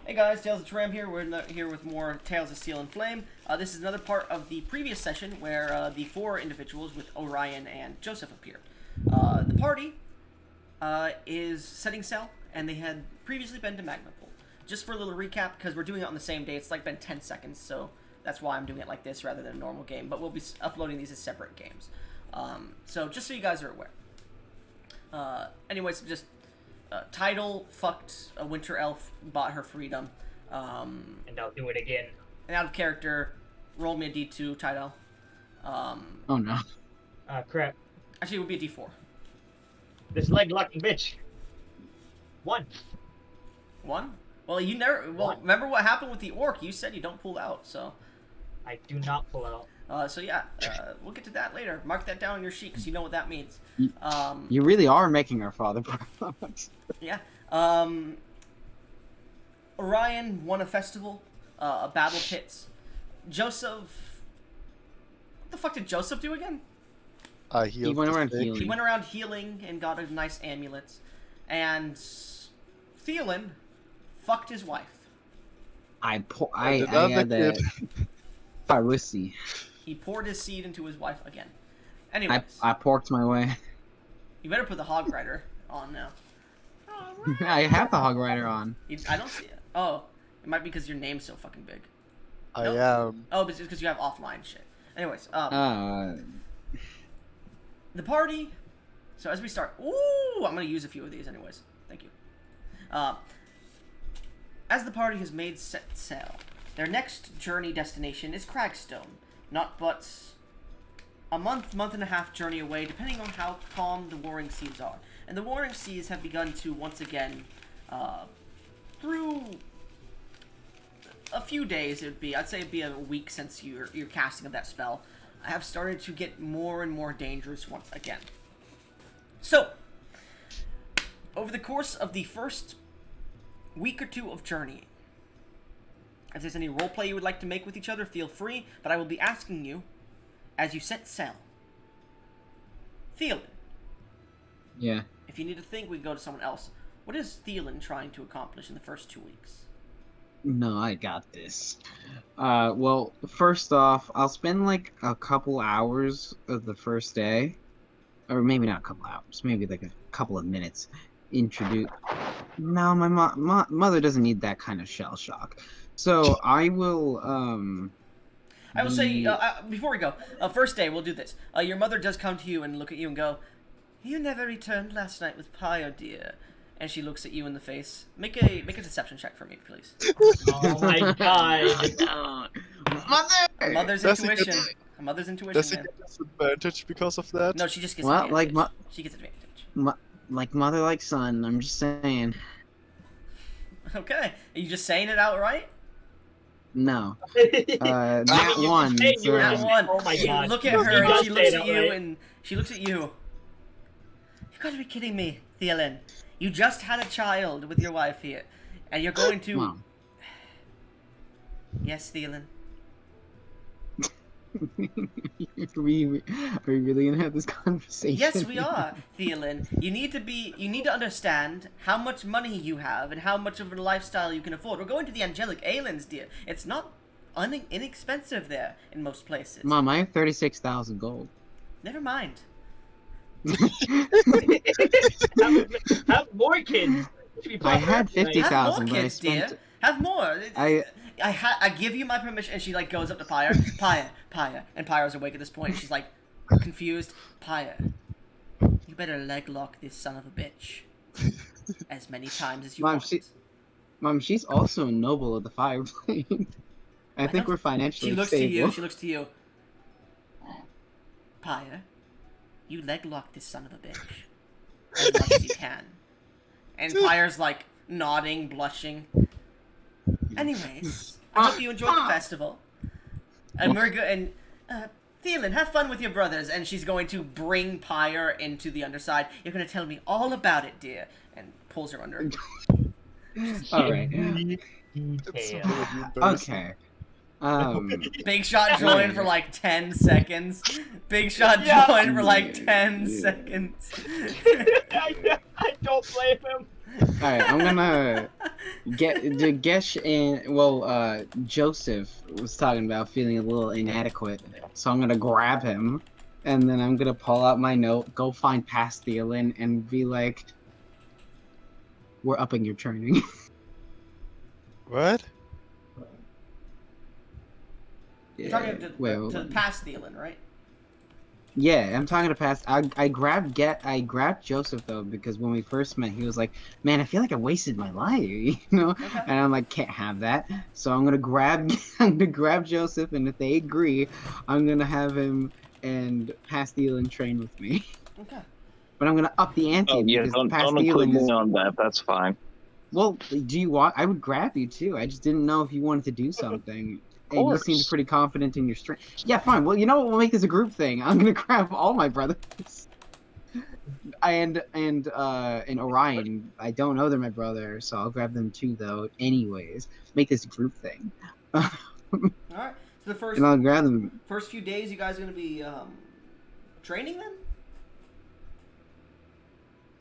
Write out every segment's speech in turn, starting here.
Hey guys, Tales of Turam here. We're here with more Tales of Steel and Flame. This is another part of the previous session where the four individuals with Orion and Joseph appear. The party is setting sail, and they had previously been to Magnapool. Just for a little recap, because we're doing it on the same day, it's like been 10 seconds, so that's why I'm doing it like this rather than a normal game. But we'll be uploading these as separate games. So just so you guys are aware. Anyways, just... Tidal fucked a winter elf, bought her freedom. And I'll do it again. And out of character, rolled me a D2, Tidal. Oh no. Crap. Actually, it would be a D4. This leg locking bitch. 1. 1? Well, you never... Well, One. remember what happened with the orc? You said you don't pull out, so... I do not pull out. So yeah, we'll get to that later. Mark that down on your sheet, because you know what that means. You really are making our father proud. Yeah. Orion won a festival, a battle pits. Joseph... What the fuck did Joseph do again? He went around healing. He went around healing and got a nice amulet. And Thielen fucked his wife. I had that piracy. He poured his seed into his wife again. Anyways, I porked my way. you better put the hog rider on now. I have the hog rider on. I don't see it. Oh, it might be because your name's so fucking big. I Nope. am. Oh, but it's because you have offline shit. Anyways, the party. So as we start, ooh, I'm gonna use a few of these anyways. Thank you. As the party has made set sail, their next journey destination is Cragstone, not but a month and a half journey away, depending on how calm the warring seas are. And the warring seas have begun to once again, through a few days, I'd say it'd be a week since your casting of that spell, have started to get more and more dangerous once again. So, over the course of the first week or two of journeying, if there's any roleplay you would like to make with each other, feel free, but I will be asking you, as you set sail, Thielen. Yeah. If you need to think, we can go to someone else. What is Thielen trying to accomplish in the first 2 weeks? No, I got this. Well, first off, I'll spend like a couple hours of the first day, or maybe not a couple hours, maybe like a couple of minutes. No, my mother doesn't need that kind of shell shock. So I will. I will say before we go, first day we'll do this. Your mother does come to you and look at you and go, "You never returned last night with pie, oh dear." And she looks at you in the face. Make a deception check for me, please. Oh my god. Mother. Mother's Does he intuition. get- A mother's intuition. Does he Man. get disadvantage because of that? No, she just gets Well, advantage. like she gets advantage. like mother, like son. I'm just saying. Okay, are you just saying it outright? No. That one. You were That just- one. Oh my You god. look at her He and does she say looks it at you outright. and she looks at you. You gotta be kidding me, Thielen. You just had a child with your wife here, and you're going to. Mom. Yes, Thielen. are we really gonna have this conversation? Yes, we are, Thielen. You need to understand how much money you have and how much of a lifestyle you can afford. We're going to the Angelic Islands, dear. It's not inexpensive there in most places. Mom, I have 36,000 gold. Never mind. Have more kids. I had 50,000, Have more but I kids, spent. dear. Have more. I I give you my permission, and she like goes up to Pyre, Pyre, and Pyre's awake at this point. She's like confused. Pyre, you better leg lock this son of a bitch as many times as you Mom, want. Mom, she's also a noble of the fire plane. I think we're financially She looks stable. to you. She looks to you. Pyre, you leg lock this son of a bitch as much as you can. And Pyre's like nodding, blushing. Anyways, I hope you enjoyed the festival. And we're good. And Thielen, have fun with your brothers. And she's going to bring Pyre into the underside. You're going to tell me all about it, dear. And pulls her under. All right. It's Detail. really embarrassing. Okay. Big Shot joined for like 10 seconds. Big Shot Yeah. joined for like 10 seconds. I don't blame him. All right. I'm gonna. Gesh and Joseph was talking about feeling a little inadequate, so I'm gonna grab him, and then I'm gonna pull out my note, go find Pasthielin, and be like, "We're upping your training." What? You're Yeah. talking to Wait. to past Thielen, right? Yeah, I'm talking to Past. I grabbed Joseph though because when we first met, he was like, "Man, I feel like I wasted my life," you know. Okay. And I'm like, "Can't have that." So I'm gonna grab I'm gonna grab Joseph, and if they agree, I'm gonna have him and Pastille train with me. Okay. But I'm gonna up the ante Oh yeah, because don't include Pastille me is. on that. That's fine. Well, do you want? I would grab you too. I just didn't know if you wanted to do something. Of And you seemed course. pretty confident in your strength. Yeah, fine. Well, you know what? We'll make this a group thing. I'm gonna grab all my brothers. And Orion. I don't know they're my brother, so I'll grab them too though. Anyways, make this group thing. All right. So the And I'll grab them. first few days, you guys are gonna be training then?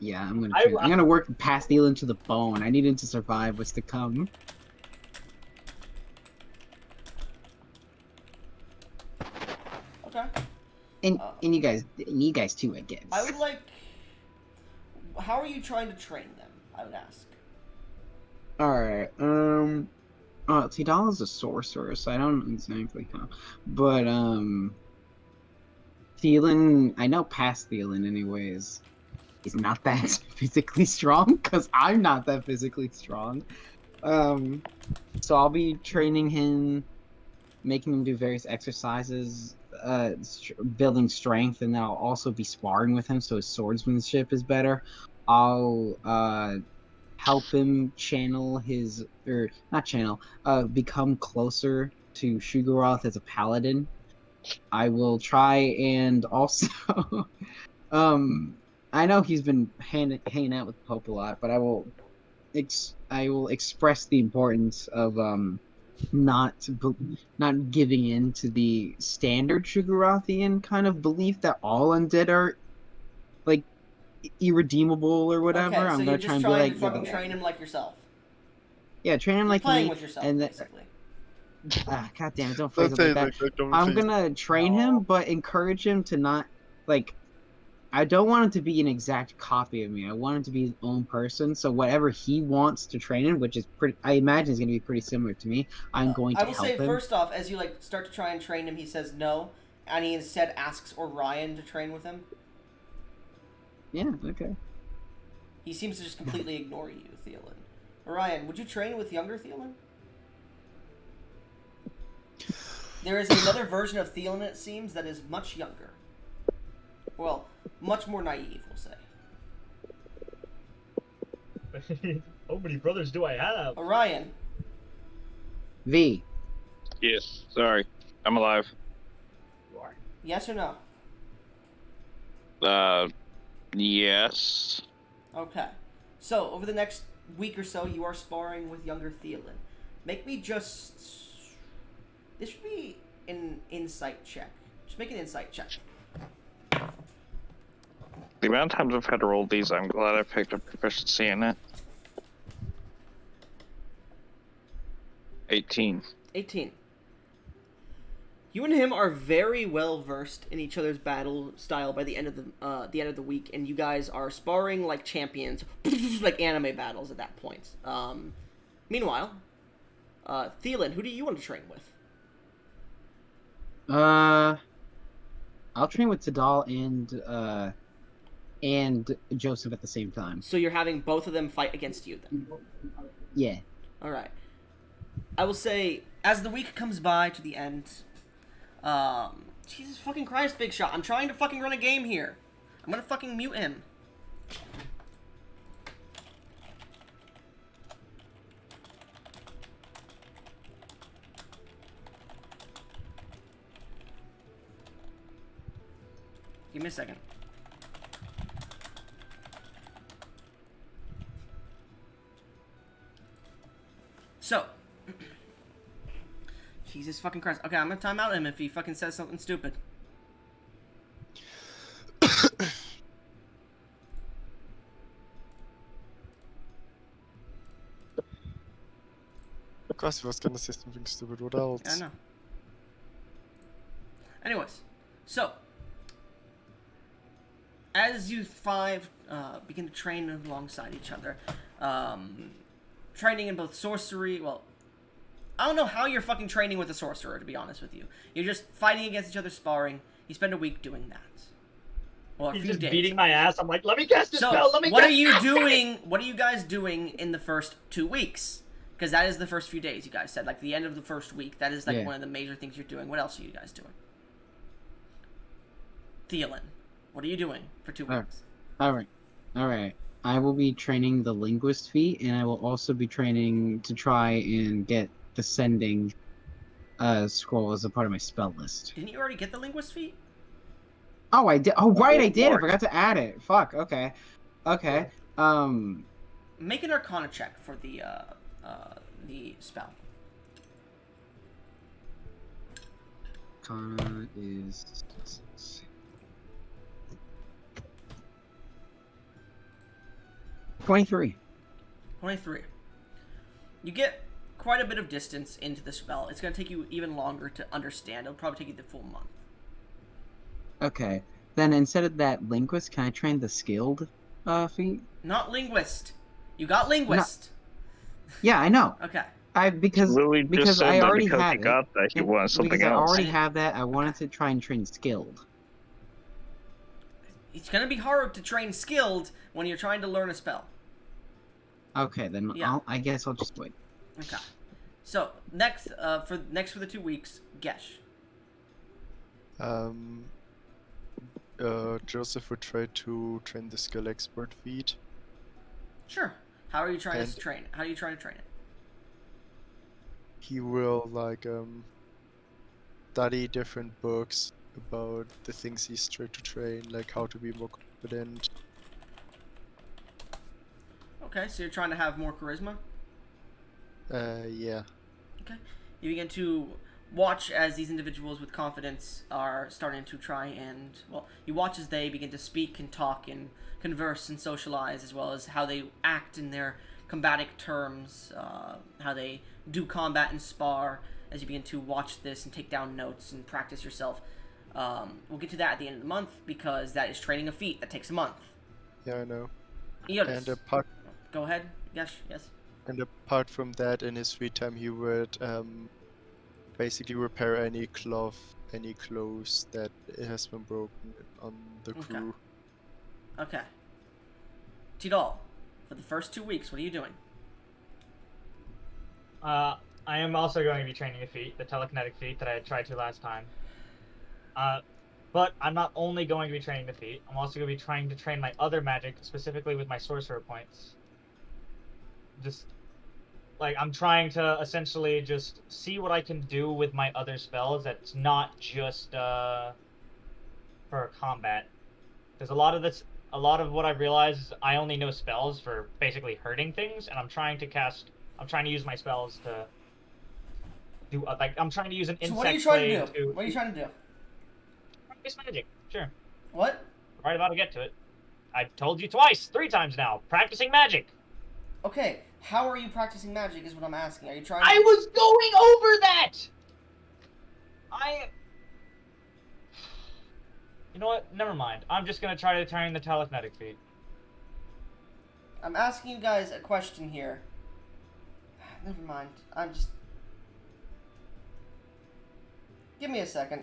Yeah, I'm gonna work Pastille to the bone. I need him to survive what's to come. Okay. And you guys too, I guess. I would like. How are you trying to train them? I would ask. Alright, Tidal is a sorcerer, so I don't exactly know. But, Thielen, I know past Thielen anyways. He's not that physically strong, because I'm not that physically strong. So I'll be training him, making him do various exercises, building strength, and then I'll also be sparring with him so his swordsmanship is better. I'll, help him channel his, or not channel, become closer to Shugaroth as a paladin. I will try and also, um, I know he's been hanging out with Pope a lot, but I will express the importance of not not giving in to the standard Shugarothian kind of belief that all undead are like irredeemable or whatever. Okay, so I'm you're gonna try just and be trying like, to fucking train him like yourself. yeah, train him You're like playing me, with yourself, and then basically. God damn it, don't phrase Don't it say like that. like don't I'm face. gonna train him, but encourage him to not like. I don't want him to be an exact copy of me. I want him to be his own person. So whatever he wants to train in, which is pretty, I imagine is going to be pretty similar to me. I'm going I to will help say him. first off, as you like start to try and train him, he says no, and he instead asks Orion to train with him. Yeah. Okay. He seems to just completely ignore you, Thielen. Orion, would you train with younger Thielen? There is another version of Thielen, it seems, that is much younger. Well, much more naive, we'll say. How many brothers do I have? Orion, V. Yes. Sorry, I'm alive. You are. yes or no? Yes. Okay. So, over the next week or so, you are sparring with younger Thielen. Make me just... This should be an insight check. Just make an insight check. The amount of times I've had to roll these, I'm glad I picked up proficiency in it. 18. 18. You and him are very well versed in each other's battle style by the end of the week, and you guys are sparring like champions, like anime battles at that point. Meanwhile, Thielen, who do you want to train with? I'll train with Tidal and Joseph at the same time. So you're having both of them fight against you then? Yeah. All right. I will say, as the week comes by to the end, Jesus fucking Christ, Big Shot, I'm trying to fucking run a game here. I'm gonna fucking mute him. Give me a second. So, Jesus fucking Christ. Okay, I'm gonna time out him if he fucking says something stupid. Of course, he was gonna say something stupid. What else? Yeah, I know. Anyways, so as you five begin to train alongside each other, training in both sorcery. Well, I don't know how you're fucking training with a sorcerer, to be honest with you. You're just fighting against each other, sparring. You spend a week doing that. Well, a He's few just days. beating my ass. I'm like, let me cast this So, spell. Let me. what cast are you this spell." doing? What are you guys doing in the first 2 weeks? Because that is the first few days. You guys said like the end of the first week. That is like Yeah. one of the major things you're doing. What else are you guys doing? Thielen, what are you doing for 2 weeks? Alright. I will be training the linguist feat, and I will also be training to try and get the sending scroll as a part of my spell list. Didn't you already get the linguist feat? Oh, I did. Oh, right, I did. I Lord. forgot to add it. Fuck. Okay. Okay. Make an Arcana check for the spell. Arcana is. Let's see. 23. 23. You get quite a bit of distance into the spell. It's going to take you even longer to understand. It'll probably take you the full month. Okay. Then instead of that linguist, can I train the skilled feat? Not linguist. You got linguist. Yeah, I know. Okay. Because Lily just because said I that already because had he got that, he it. wanted something Because I else. already have that, I wanted to try and train skilled. It's going to be hard to train skilled when you're trying to learn a spell. Okay, then Yeah. I guess I'll just wait. Okay. So, next for the 2 weeks, Gesh. Joseph would try to train the skill expert feat. Sure. How are you trying And- to train? How are you trying to train it? He will study different books about the things he's trying to train, like how to be more confident. Okay, so you're trying to have more charisma? Yeah. Okay. You begin to watch as these individuals with confidence are starting to try and, well, you watch as they begin to speak and talk and converse and socialize, as well as how they act in their combatic terms, how they do combat and spar, as you begin to watch this and take down notes and practice yourself. We'll get to that at the end of the month, because that is training a feat that takes a month. Yeah, I know. Eotis, And apart go ahead. Yes. and apart from that, in his free time, he would basically repair any clothes that has been broken on the Okay. crew. Okay. Tidal, for the first 2 weeks, what are you doing? I am also going to be training a feat, the telekinetic feat that I had tried to last time. But I'm not only going to be training the feat, I'm also going to be trying to train my other magic, specifically with my sorcerer points. Just, like, I'm trying to essentially just see what I can do with my other spells that's not just, for combat. Because a lot of what I've realized is I only know spells for basically hurting things, and I'm trying to use my spells to do, I'm trying to use an So insect what are you trying blade to do? What are you trying to do? practice magic, sure. What? Right about to get to it. I've told you twice, 3 times now. Practicing magic. Okay, how are you practicing magic is what I'm asking. Are you trying I was going over that! You know what? Never mind. I'm just gonna try to turn the telekinetic feat. I'm asking you guys a question here. Never mind. I'm just... Give me a second.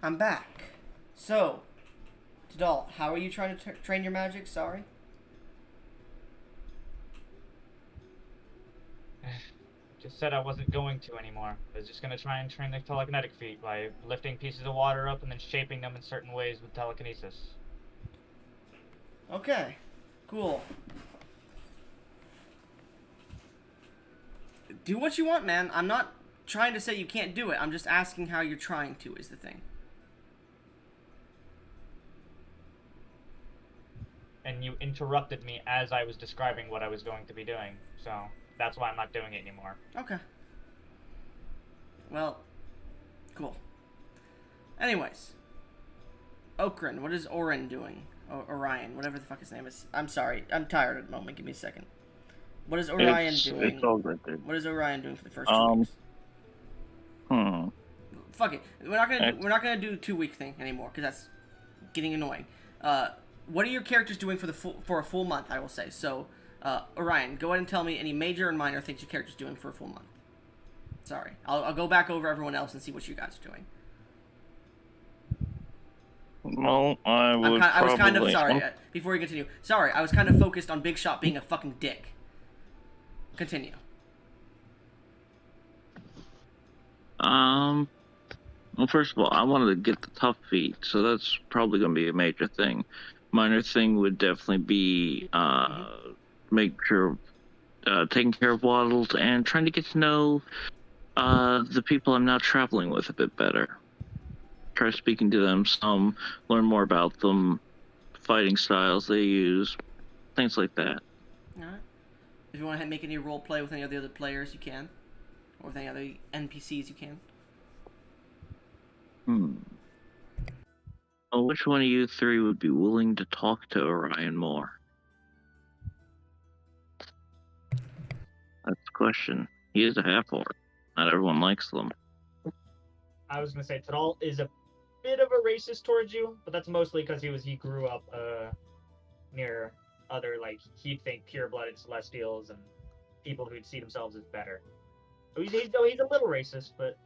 I'm back. So, Tidal, how are you trying to train your magic? Sorry? Just said I wasn't going to anymore. I was just gonna try and train the telekinetic feat by lifting pieces of water up and then shaping them in certain ways with telekinesis. Okay. Cool. Do what you want, man. I'm not trying to say you can't do it. I'm just asking how you're trying to, is the thing. And you interrupted me as I was describing what I was going to be doing, so that's why I'm not doing it anymore. Okay. Well, cool. Anyways. Okran, what is Orin doing? Orion, whatever the fuck his name is. I'm sorry. I'm tired at the moment. Give me a second. What is Orion doing? It's all good, dude. What is Orion doing for the first 2 weeks? Fuck it. We're not gonna do 2 week thing anymore because that's getting annoying. What are your characters doing for a full month? I will say. So, Orion, go ahead and tell me any major and minor things your character's doing for a full month. Sorry, I'll go back over everyone else and see what you guys are doing. Well, I was kind of sorry. Before you continue, sorry, I was kind of focused on Big Shot being a fucking dick. Continue. Well, first of all, I wanted to get the tough feat, so that's probably going to be a major thing. Minor thing would definitely be make sure taking care of waddles and trying to get to know the people I'm now traveling with a bit better. Try speaking to them some, learn more about them, fighting styles they use, things like that. Alright. If you want to make any role play with any of the other players, you can. Or with any other NPCs, you can. Well, which one of you three would be willing to talk to Orion more? That's the question. He is a half-orc. Not everyone likes them. I was gonna say Thrall is a bit of a racist towards you, but that's mostly because he grew up near other, like, he'd think pure-blooded Celestials and people who'd see themselves as better. So he's a little racist, but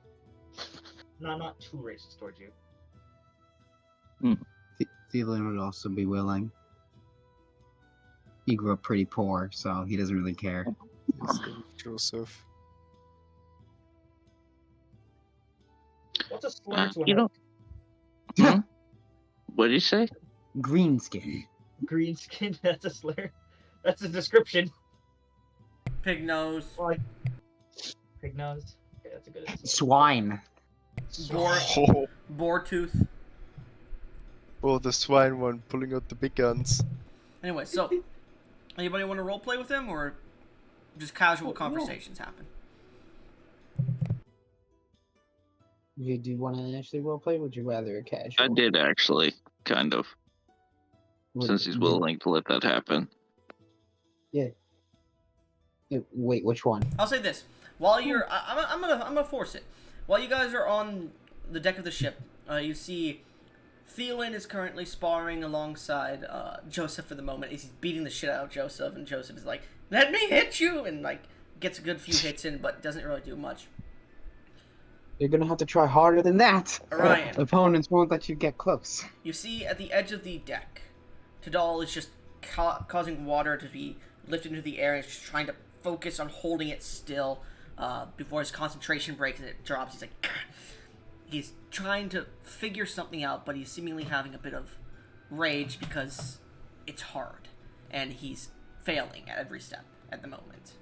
not too racist towards you. Thielen would also be willing. He grew up pretty poor, so he doesn't really care. Joseph. What's a slur to you an know, what did you say? Greenskin. greenskin? That's a slur. That's a description. Pig nose. Like pig nose. Okay, that's a good answer. Swine. Boar tooth. Oh, the swine one pulling out the big guns. Anyway, so anybody want to role play with him, or just casual conversations happen? You do want to actually roleplay? Would you rather a casual? I did actually, kind of. Since he's willing to let that happen. Yeah. Wait, which one? I'll say this: while you're, I'm gonna force it. While you guys are on the deck of the ship, you see Thielen is currently sparring alongside Joseph for the moment. He's beating the shit out of Joseph, and Joseph is like, "Let me hit you," and like gets a good few hits in, but doesn't really do much. You're gonna have to try harder than that. Orion. Opponents won't let you get close. You see at the edge of the deck, Tadal is just causing water to be lifted into the air, and he's just trying to focus on holding it still before his concentration breaks and it drops. He's like, he's trying to figure something out, but he's seemingly having a bit of rage because it's hard, and he's failing at every step at the moment.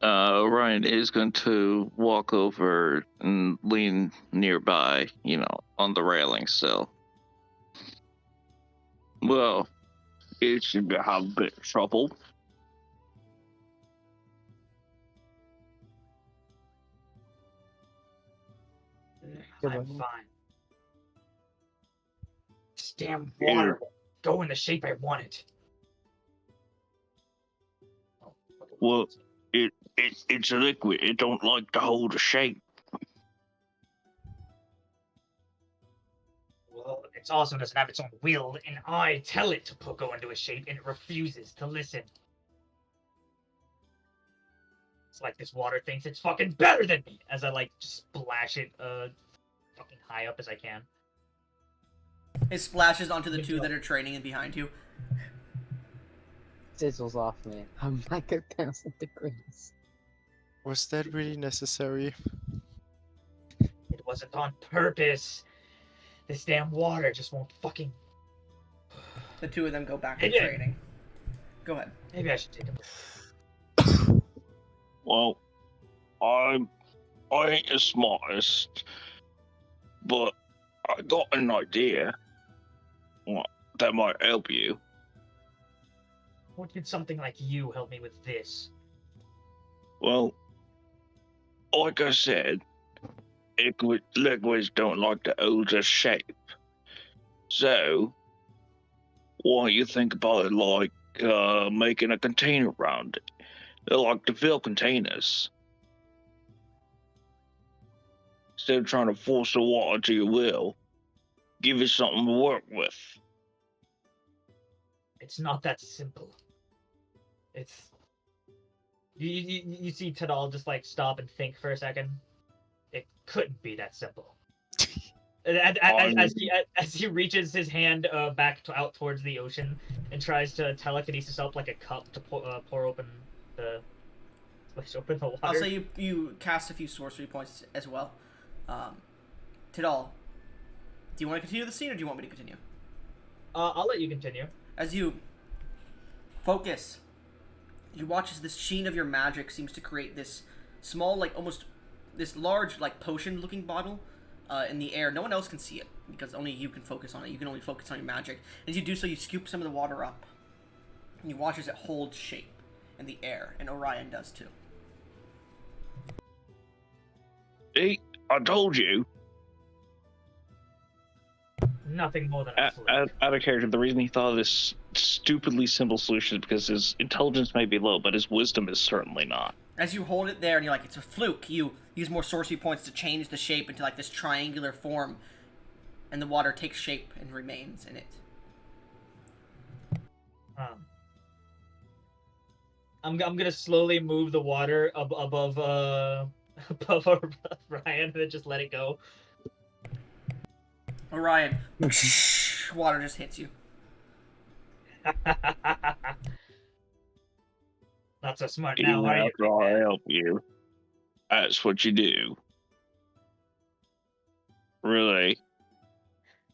Ryan is going to walk over and lean nearby, on the railing still. Well, it should have a bit of trouble. I'm fine. This damn water won't go in the shape I want it. Well, it's a liquid. It don't like to hold a shape. Well, it's also doesn't have its own will, and I tell it to go into a shape, and it refuses to listen. It's like this water thinks it's fucking better than me, as I just splash it fucking high up as I can. It splashes onto the two that are training and behind you. Sizzles off me. I'm like 1,000 degrees. Was that really necessary? It wasn't on purpose. This damn water just won't fucking... The two of them go back to Yeah. trading. Go ahead. Maybe I should take a... Well, I ain't the smartest, but I got an idea. Well, that might help you. What could something like you help me with this? Well, like I said, liquids don't like to hold their shape. So, why don't you think about it like making a container around it? They're like to fill containers. Instead of trying to force the water to your will, give it something to work with. It's not that simple. It's... You see Tadal just, like, stop and think for a second? It couldn't be that simple. As he reaches his hand back out towards the ocean and tries to telekinesis up like a cup to pour open the water. I'll say you cast a few sorcery points as well. Tidal, do you want to continue the scene or do you want me to continue? I'll let you continue. As you focus, you watch as this sheen of your magic seems to create this small, like almost this large, like potion-looking bottle in the air. No one else can see it because only you can focus on it. You can only focus on your magic. As you do so, you scoop some of the water up, and you watch as it holds shape in the air, and Orion does too. See, I told you. Nothing more than a fluke. Out of character, the reason he thought of this stupidly simple solution is because his intelligence may be low, but his wisdom is certainly not. As you hold it there and you're like, it's a fluke, you use more sorcery points to change the shape into like this triangular form, and the water takes shape and remains in it. I'm gonna slowly move the water above Ryan and then just let it go. Orion, water just hits you. Not so smart Even now, are you? after I help you, that's what you do. Really?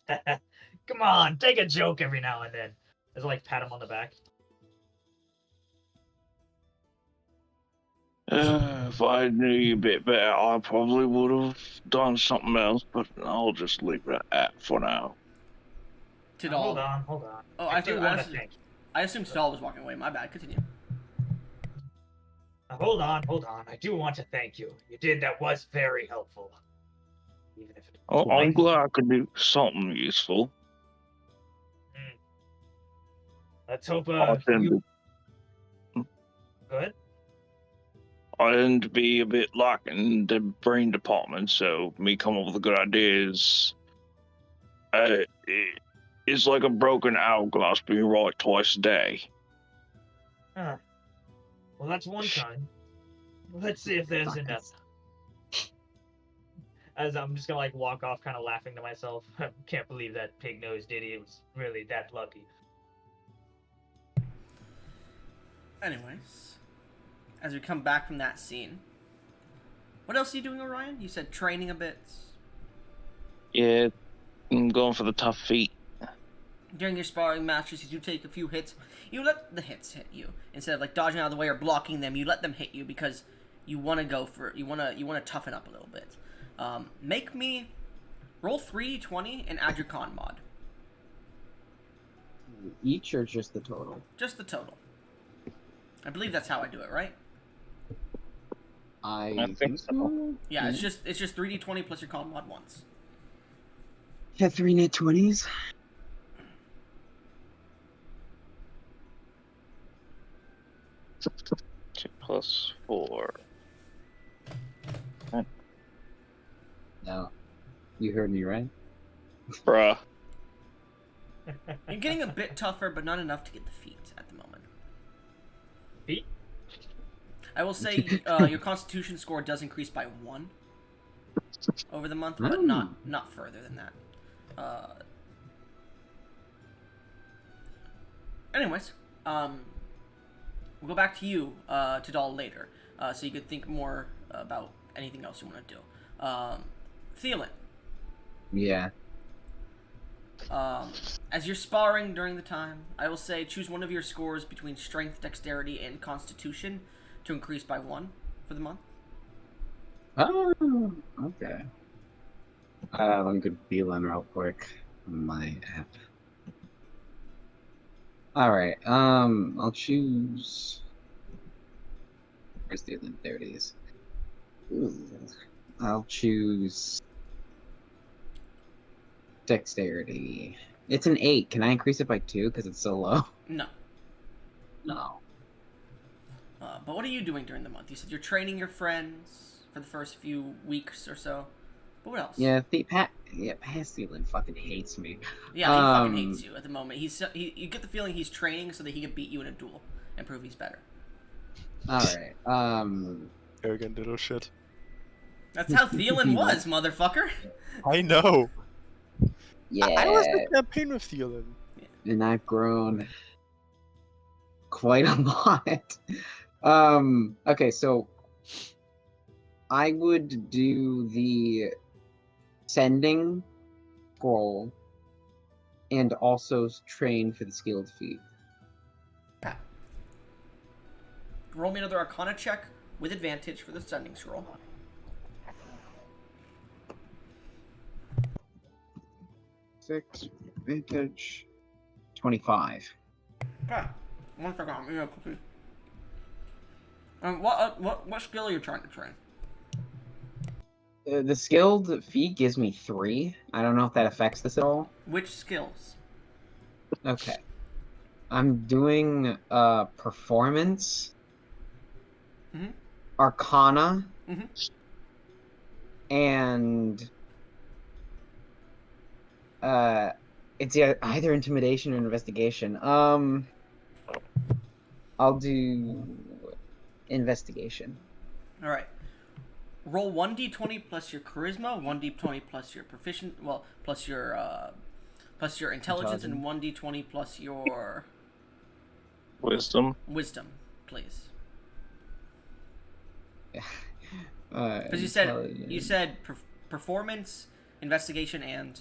Come on, take a joke every now and then. As I like pat him on the back. If I knew you a bit better, I probably would have done something else, but I'll just leave it at that for now. Tidal. Hold on. Oh, I do want to thank you. I assumed Tidal was walking away. My bad. Continue. Hold on. I do want to thank you. That was very helpful. Even if it I'm glad I could do something useful. Let's hope I tend Good. I tend to be a bit lacking in the brain department, so me coming up with good ideas, it's like a broken hourglass being right twice a day. Huh. Well, that's one time. Let's see if there's another. As I'm just gonna like walk off, kind of laughing to myself. Can't believe that pig-nosed idiot was really that lucky. Anyways, as we come back from that scene, what else are you doing, Orion? You said training a bit. Yeah, I'm going for the tough feat. During your sparring matches, you do take a few hits. You let the hits hit you instead of like dodging out of the way or blocking them. You let them hit you because you want to go for you want to toughen up a little bit. Make me roll 3d20 and add your con mod. Each or just the total? Just the total. I believe that's how I do it, right? I think so. Yeah, it's just 3d20 plus your con mod once. Yeah, 3 net 20s. 2 plus 4. No. You heard me right? Bruh. You're getting a bit tougher, but not enough to get the feat at the moment. Feat? I will say your Constitution score does increase by 1 over the month, but not further than that. Anyways, we'll go back to you, Tidal, later, so you could think more about anything else you want to do. Thielen. Yeah. As you're sparring during the time, I will say choose one of your scores between strength, dexterity, and constitution to increase by 1 for the month. Oh, okay. Let me get feeling real quick on my app. All right. I'll choose. Where's the other? There it is. Ooh. I'll choose dexterity. It's an 8. Can I increase it by 2 because it's so low? No. No. But what are you doing during the month? You said you're training your friends for the first few weeks or so. But what else? Yeah, Pat Steelan fucking hates me. Yeah, he fucking hates you at the moment. You get the feeling he's training so that he can beat you in a duel and prove he's better. All right. Arrogant little shit. That's how Thielen was, motherfucker. I know. Yeah. I was in the campaign with Thielen. And I've grown quite a lot. Okay, so I would do the sending scroll and also train for the skilled feat. Okay. Roll me another Arcana check with advantage for the sending scroll. Six vintage 25. Okay. One second, I'm eating a cookie. What skill are you trying to train? The skilled feat gives me 3. I don't know if that affects this at all. Which skills? Okay. I'm doing performance, Mhm. Arcana, Mhm. and it's either intimidation or investigation. I'll do investigation. All right. Roll 1d20 plus your charisma, 1d20 plus your proficient, well, plus your intelligence, and 1d20 plus your Wisdom. wisdom, please. Because Because you said performance, investigation, and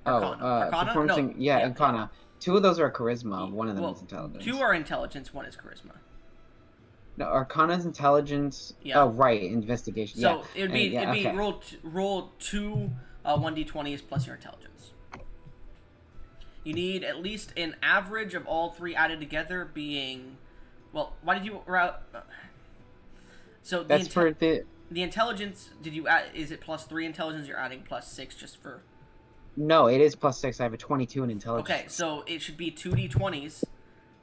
Arcana. Arcana? performance. No. Yeah, Arcana. 2 of those are charisma. One of them Well, is intelligence. 2 are intelligence, 1 is charisma. No, Arcana's intelligence. Yeah. Oh, right, investigation. So yeah. it'd be okay. roll 2 1d20s plus your intelligence. You need at least an average of all 3 added together being, well, why did you route? So That's for the intelligence. Did you add? Is it plus 3 intelligence? You're adding plus 6 just for. No, it is plus 6. I have a 22 in intelligence. Okay, so it should be 2d20s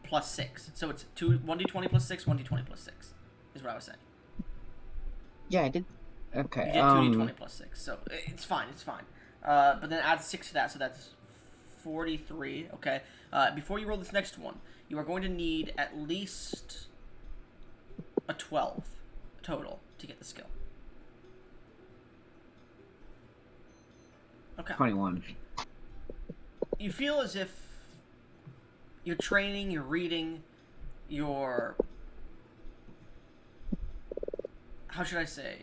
plus 6. So it's 1d20 plus 6, 1d20 plus 6 is what I was saying. Yeah, I did. Okay. You did 2d20 plus 6, so it's fine. But then add 6 to that, so that's 43. Okay. Before you roll this next one, you are going to need at least a 12 total to get the skill. Okay. 21. You feel as if you're training, you're reading, you're... How should I say?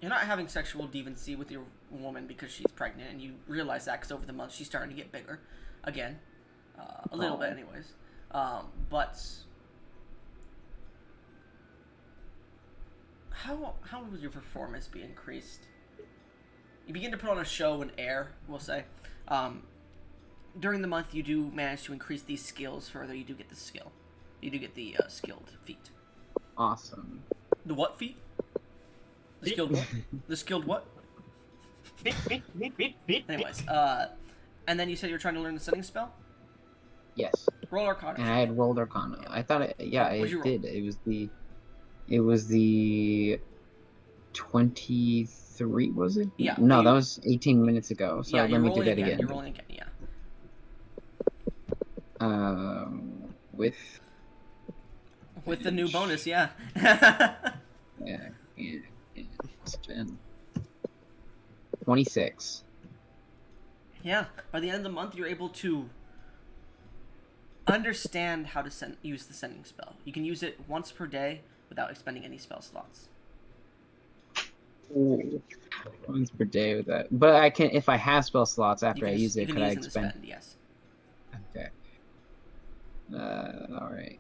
You're not having sexual deviancy with your woman because she's pregnant, and you realize that because over the months she's starting to get bigger. Again. A little bit anyways. But... How would your performance be increased? You begin to put on a show and air, we'll say. During the month, you do manage to increase these skills further. You do get the skill. You do get the skilled feat. Awesome. The what feat? The skilled what? The skilled what? Anyways, and then you said you're trying to learn the setting spell? Yes. Roll Arcana. And I had rolled Arcana. I thought it. Yeah, What'd you it roll? did. It was the 23. Was it? Yeah, No, you- that was 18 minutes ago. So Yeah, let you're me do rolling that again. again. You're rolling again, yeah. With the new bonus, yeah. Yeah. Spin. 26. Yeah. By the end of the month, you're able to understand how to use the sending spell. You can use it once per day without expending any spell slots. Ooh. Once per day with that. But I can, if I have spell slots You after I can use you it, can could I use them to expend? spend. Yes. Okay. All right.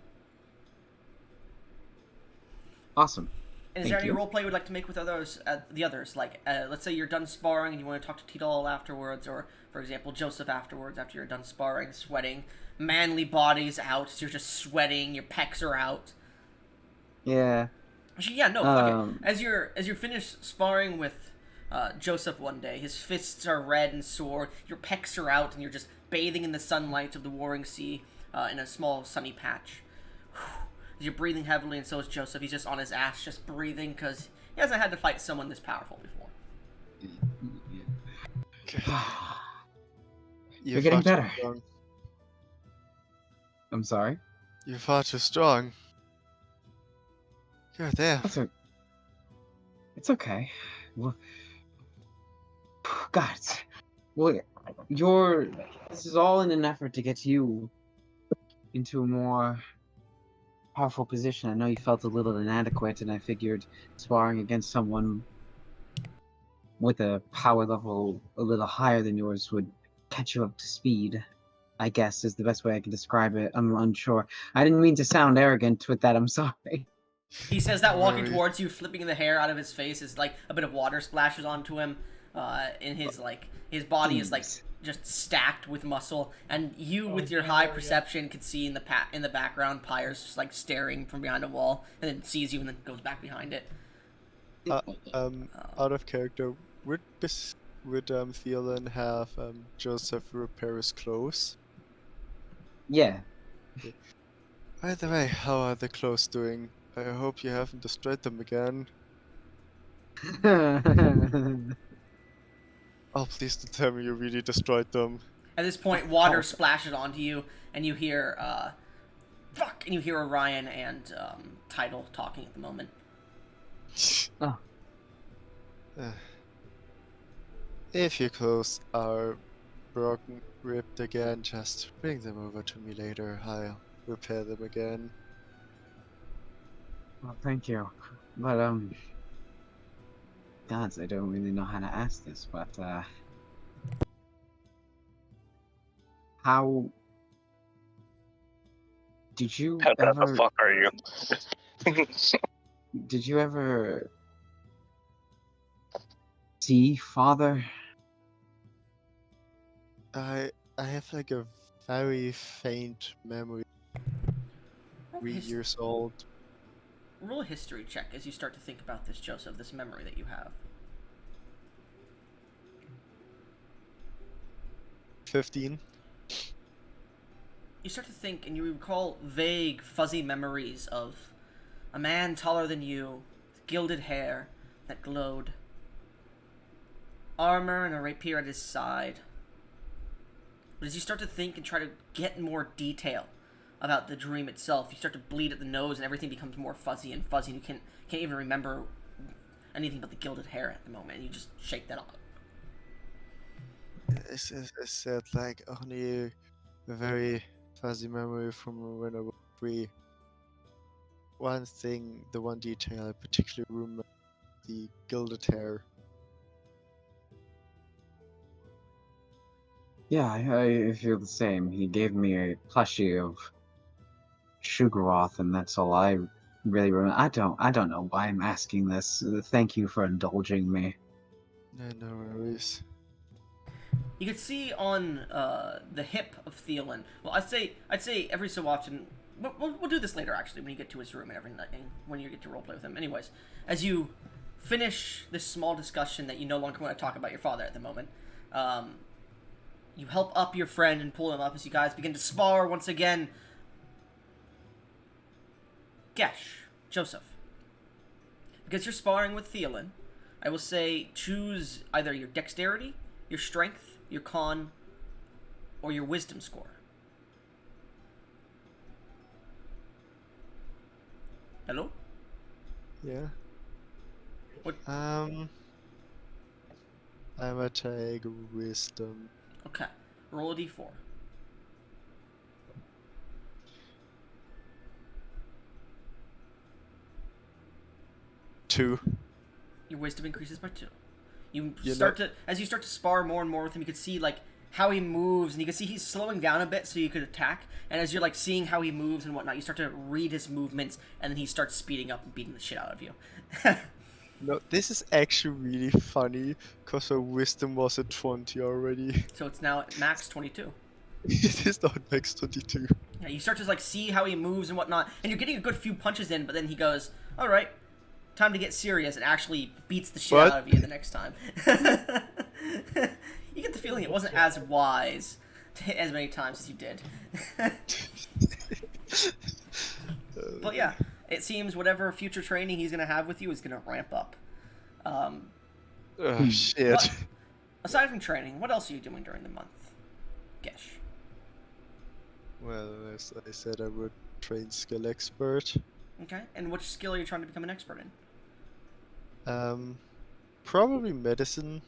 Awesome. And is Thank there any you. role play you would like to make with others? The others, like let's say you're done sparring and you want to talk to Tidal afterwards, or for example Joseph afterwards after you're done sparring, sweating, manly bodies out, so you're just sweating, your pecs are out. Yeah. Actually, yeah, no, fuck it. Um. As you're finished sparring with Joseph one day, his fists are red and sore, your pecs are out, and you're just bathing in the sunlight of the warring sea in a small sunny patch. You're breathing heavily, and so is Joseph. He's just on his ass, just breathing, because he hasn't had to fight someone this powerful before. You're getting far too better. strong. I'm sorry. You're far too strong. You're there. It's okay. Well, God. Well, you're. This is all in an effort to get you into a more powerful position. I know you felt a little inadequate, and I figured sparring against someone with a power level a little higher than yours would catch you up to speed. I guess is the best way I can describe it. I'm unsure. I didn't mean to sound arrogant with that. I'm sorry. He says that walking Right. towards you, flipping the hair out of his face, is like a bit of water splashes onto him. In his body is like Jeez. just stacked with muscle, and you, Oh, with your yeah, high yeah. perception, can see in the background Pyre's just like staring from behind a wall, and then sees you and then goes back behind it. Out of character, would Theolan have Joseph repair his clothes? Yeah. By the way, how are the clothes doing? I hope you haven't destroyed them again. Oh, please don't tell me you really destroyed them. At this point, water splashes onto you, and you hear fuck, and you hear Orion and Tidal talking at the moment. Oh. If your clothes are broken, ripped again, just bring them over to me later. I'll repair them again. Well, thank you. But gods, I don't really know how to ask this, but how did you What the ever fuck are you? did you ever see Father? I have like a very faint memory. Roll a 3 his- years old. roll a history check as you start to think about this, Joseph, this memory that you have. 15. You start to think, and you recall vague, fuzzy memories of a man taller than you, with gilded hair that glowed, armor and a rapier at his side. But as you start to think and try to get more detail about the dream itself, you start to bleed at the nose, and everything becomes more fuzzy and fuzzy. And you can't even remember anything but the gilded hair at the moment, and you just shake that off. I said like only a very fuzzy memory from when I was 3. One thing, the one detail I particularly remember, the gilded hair. Yeah, I feel the same. He gave me a plushie of Sugaroth, and that's all I really remember. I don't know why I'm asking this. Thank you for indulging me. No worries. You could see on the hip of Theolan. Well, I'd say every so often. We'll do this later, actually, when you get to his room and everything. When you get to roleplay with him. Anyways, as you finish this small discussion that you no longer want to talk about your father at the moment, you help up your friend and pull him up as you guys begin to spar once again. Gesh, Joseph, because you're sparring with Theolan, I will say choose either your dexterity, your strength, your con, or your wisdom score. Hello? Yeah. What? I'm gonna take wisdom. Okay. Roll a d4. Two. Your wisdom increases by 2. As you start to spar more and more with him, you can see like how he moves, and you can see he's slowing down a bit so you could attack. And as you're like seeing how he moves and whatnot, you start to read his movements, and then he starts speeding up and beating the shit out of you. No, this is actually really funny because her wisdom was at 20 already. So it's now at max 22. It is not max 22. Yeah, you start to like see how he moves and whatnot, and you're getting a good few punches in, but then he goes, "All right, time to get serious," and actually beats the shit What? out of you the next time. You get the feeling it wasn't as wise to hit as many times as you did. But yeah, it seems whatever future training he's gonna have with you is gonna ramp up. Oh, shit. But aside from training, what else are you doing during the month? Gesh. Well, as I said, I would train skill expert. Okay, and which skill are you trying to become an expert in? Probably medicine.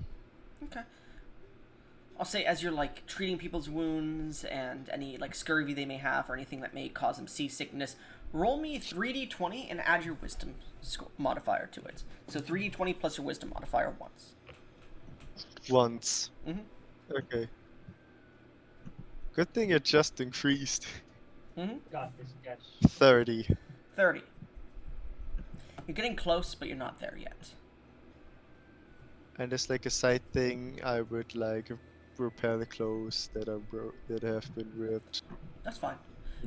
Okay. I'll say as you're like treating people's wounds and any like scurvy they may have or anything that may cause them seasickness, roll me 3d20 and add your wisdom modifier to it. So 3d20 plus your wisdom modifier once. Once. Mhm. Okay. Good thing it just increased. Got this, yes. 30. 30. You're getting close, but you're not there yet. And as like a side thing, I would like repair the clothes that that have been ripped. That's fine.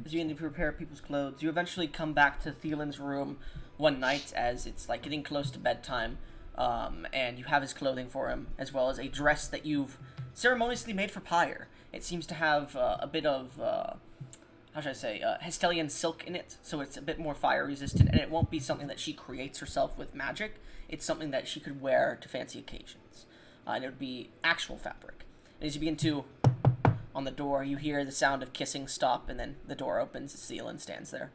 As you need to repair people's clothes, you eventually come back to Thielen's room one night as it's like getting close to bedtime, and you have his clothing for him, as well as a dress that you've ceremoniously made for Pyre. It seems to have a bit of, how should I say, Hestelian silk in it, so it's a bit more fire resistant, and it won't be something that she creates herself with magic. It's something that she could wear to fancy occasions, and it would be actual fabric. And as you begin to, on the door, you hear the sound of kissing stop, and then the door opens, Thielen stands there.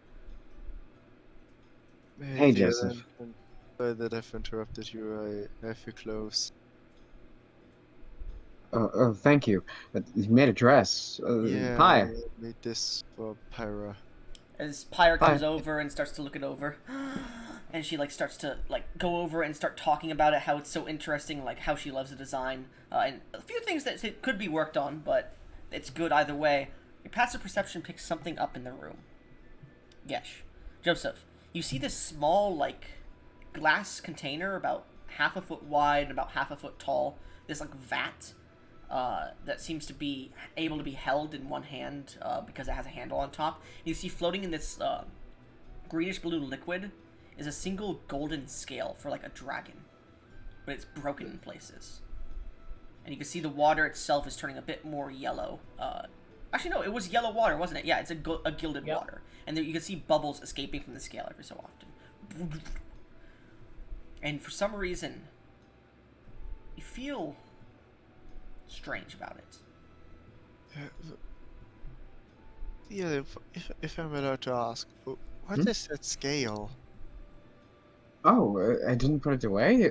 Hey, Joseph. Sorry that I've interrupted you. I have your clothes. Oh, thank you. You made a dress. Yeah, Hi. I made this for Pyra. As Pyre comes Hi. over and starts to look it over, and she like starts to like go over and start talking about it, how it's so interesting, like how she loves the design, and a few things that could be worked on, but it's good either way. Your passive perception picks something up in the room. Yesh. Joseph, you see this small like glass container about half a foot wide and about half a foot tall. This like vat that seems to be able to be held in one hand because it has a handle on top. You see floating in this greenish blue liquid is a single golden scale for like a dragon, but it's broken in places. And you can see the water itself is turning a bit more yellow. Actually, no, it was yellow water, wasn't it? Yeah, it's a gilded Yep. water. And there you can see bubbles escaping from the scale every so often. And for some reason, you feel strange about it. Yeah, if I'm allowed to ask, what is that scale? Oh, I didn't put it away?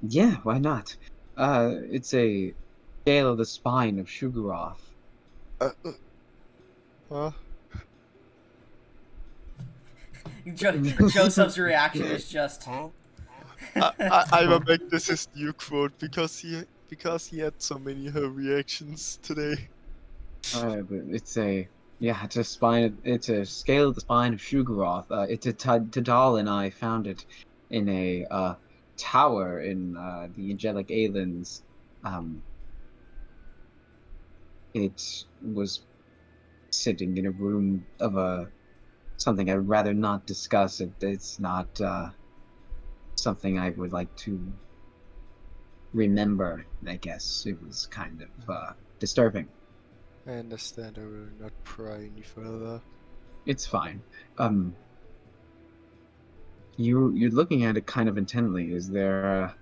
Yeah, why not? It's a scale of the spine of Shuguroth. Huh? Joseph's reaction is just, I will make this his new quote because he had so many reactions today. But it's a spine. It's a scale of the spine of Shuguroth. It's a Tadal and I found it in a tower in the Angelic Aelins. It was sitting in a room of something I'd rather not discuss. It's not something I would like to remember. I guess it was kind of disturbing. I understand. I will not pry any further. It's fine. You're looking at it kind of intently. Is there?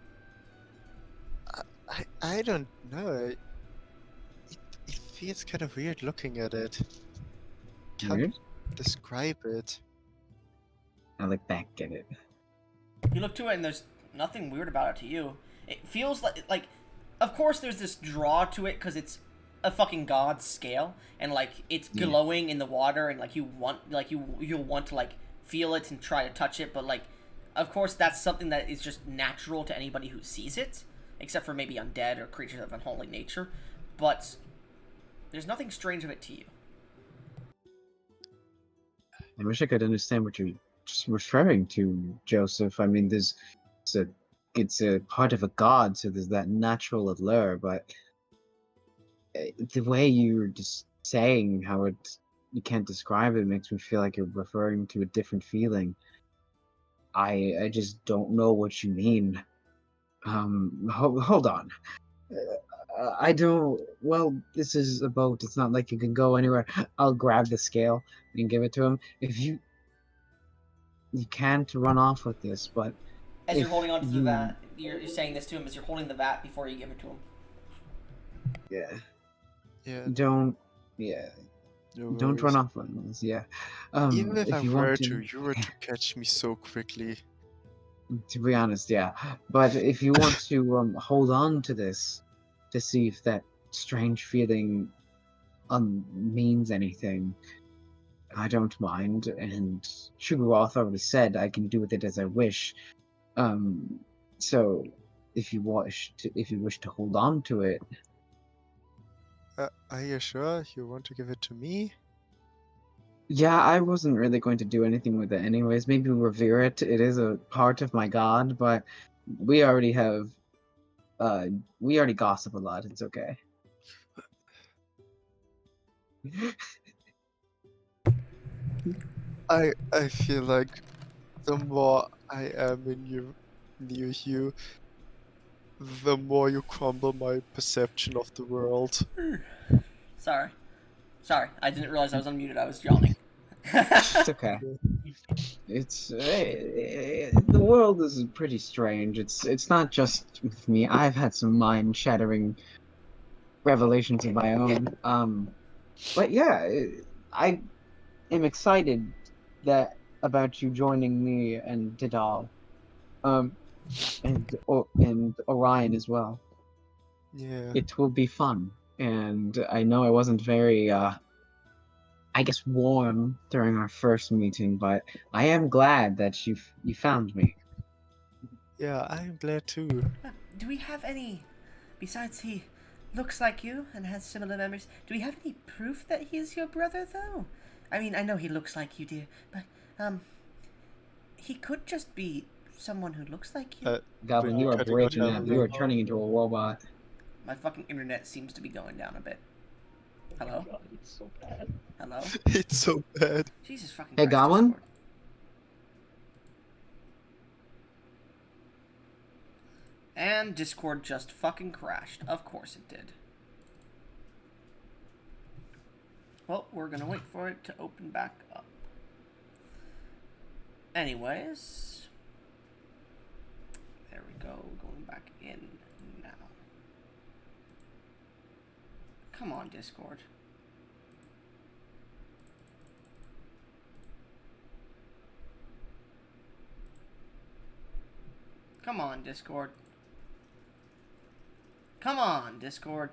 I don't know. It feels kind of weird looking at it. Can't Weird? describe it. I look back at it. you look to it and there's nothing weird about it to you. It feels like of course there's this draw to it because it's a fucking god scale and like it's Yeah. glowing in the water and like you'll want to like feel it and try to touch it, but like Of course, that's something that is just natural to anybody who sees it, except for maybe undead or creatures of unholy nature. But there's nothing strange of it to you. I wish I could understand what you're just referring to, Joseph. I mean, it's a part of a god, so there's that natural allure, but the way you're just saying how you can't describe it makes me feel like you're referring to a different feeling. I just don't know what you mean. Hold on. I don't. Well, this is a boat. It's not like you can go anywhere. I'll grab the scale and give it to him. If you can't run off with this, but As you're if holding onto the you- vat, you're saying this to him as you're holding the vat before you give it to him. yeah, Yeah, yeah, no don't run worries. off on this. Yeah, Even if I if you were want to, you were to catch me so quickly. to be honest, yeah. But if you want to hold on to this to see if that strange feeling means anything, I don't mind. And Sugaroth already said I can do with it as I wish. Um, so if you wish to hold on to it, Are you sure you want to give it to me? yeah, I wasn't really going to do anything with it anyways. Maybe revere it. It is a part of my god, but we already have we already gossip a lot. It's okay. I feel like the more I am near you, the more you crumble my perception of the world. Sorry. Sorry, I didn't realize I was unmuted. I was yawning. It's okay. It's the world is pretty strange. It's not just with me. I've had some mind-shattering revelations of my own. But yeah, I am excited that about you joining me and Didal, and Orion as well. Yeah. It will be fun, and I know I wasn't very I guess warm during our first meeting, but I am glad that you found me. Yeah, I'm glad too. Do we have any, besides he looks like you and has similar memories, do we have any proof that he's your brother, though? I mean, I know he looks like you, dear, but, he could just be someone who looks like you. Goblin, When you are cutting out breaking up. You are heavily. turning into a robot. My fucking internet seems to be going down a bit. Hello? God, it's so bad. Hello? It's so bad. Jesus fucking Hey, Christ, Goblin? Discord. And Discord just fucking crashed. Of course it did. Well, we're gonna wait for it to open back up. Anyways. There we go. Going back in now. Come on, Discord. Come on, Discord. Come on, Discord.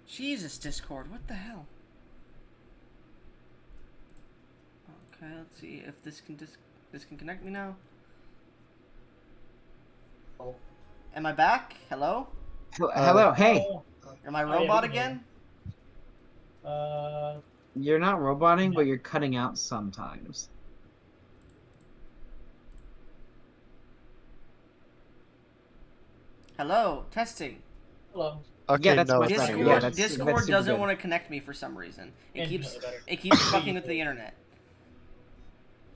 Jesus, Discord, what the hell? Okay, let's see if this can this can connect me now. Oh. Am I back? Hello? Hello, hey. Am I Oh, yeah, robot we can hear again? You're not roboting, but you're cutting out sometimes. Hello, testing. Hello. Okay, Yeah, that's now much it's better. Discord, Yeah, good. that's Discord super doesn't good. want to connect me for some reason. Infinitely better. It keeps fucking with the internet.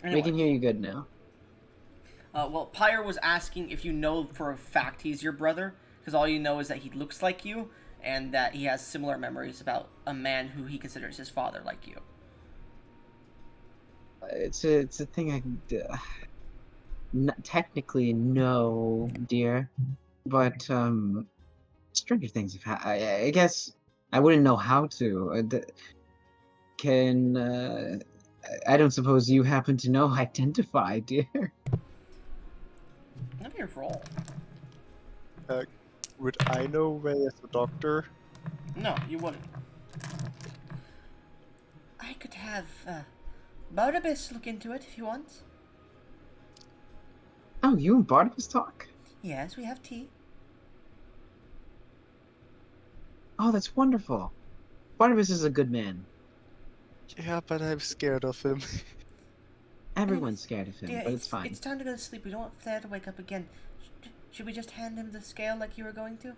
We can Anyway, hear you good now. well, Pyre was asking if you know for a fact he's your brother, because all you know is that he looks like you, and that he has similar memories about a man who he considers his father like you. It's a thing I can technically no, dear, but stranger things have happened. I guess I wouldn't know how to. Can I don't suppose you happen to know identify, dear? Let me roll. would I know where there's a doctor? No, you wouldn't. I could have Barnabas look into it if you want. Oh, you and Barnabas talk? Yes, we have tea. Oh, that's wonderful. Barnabas is a good man. Yeah, but I'm scared of him. Everyone's scared of him, Dear, but it's fine. It's time to go to sleep. We don't want Flair to wake up again. Should we just hand him the scale like you were going to?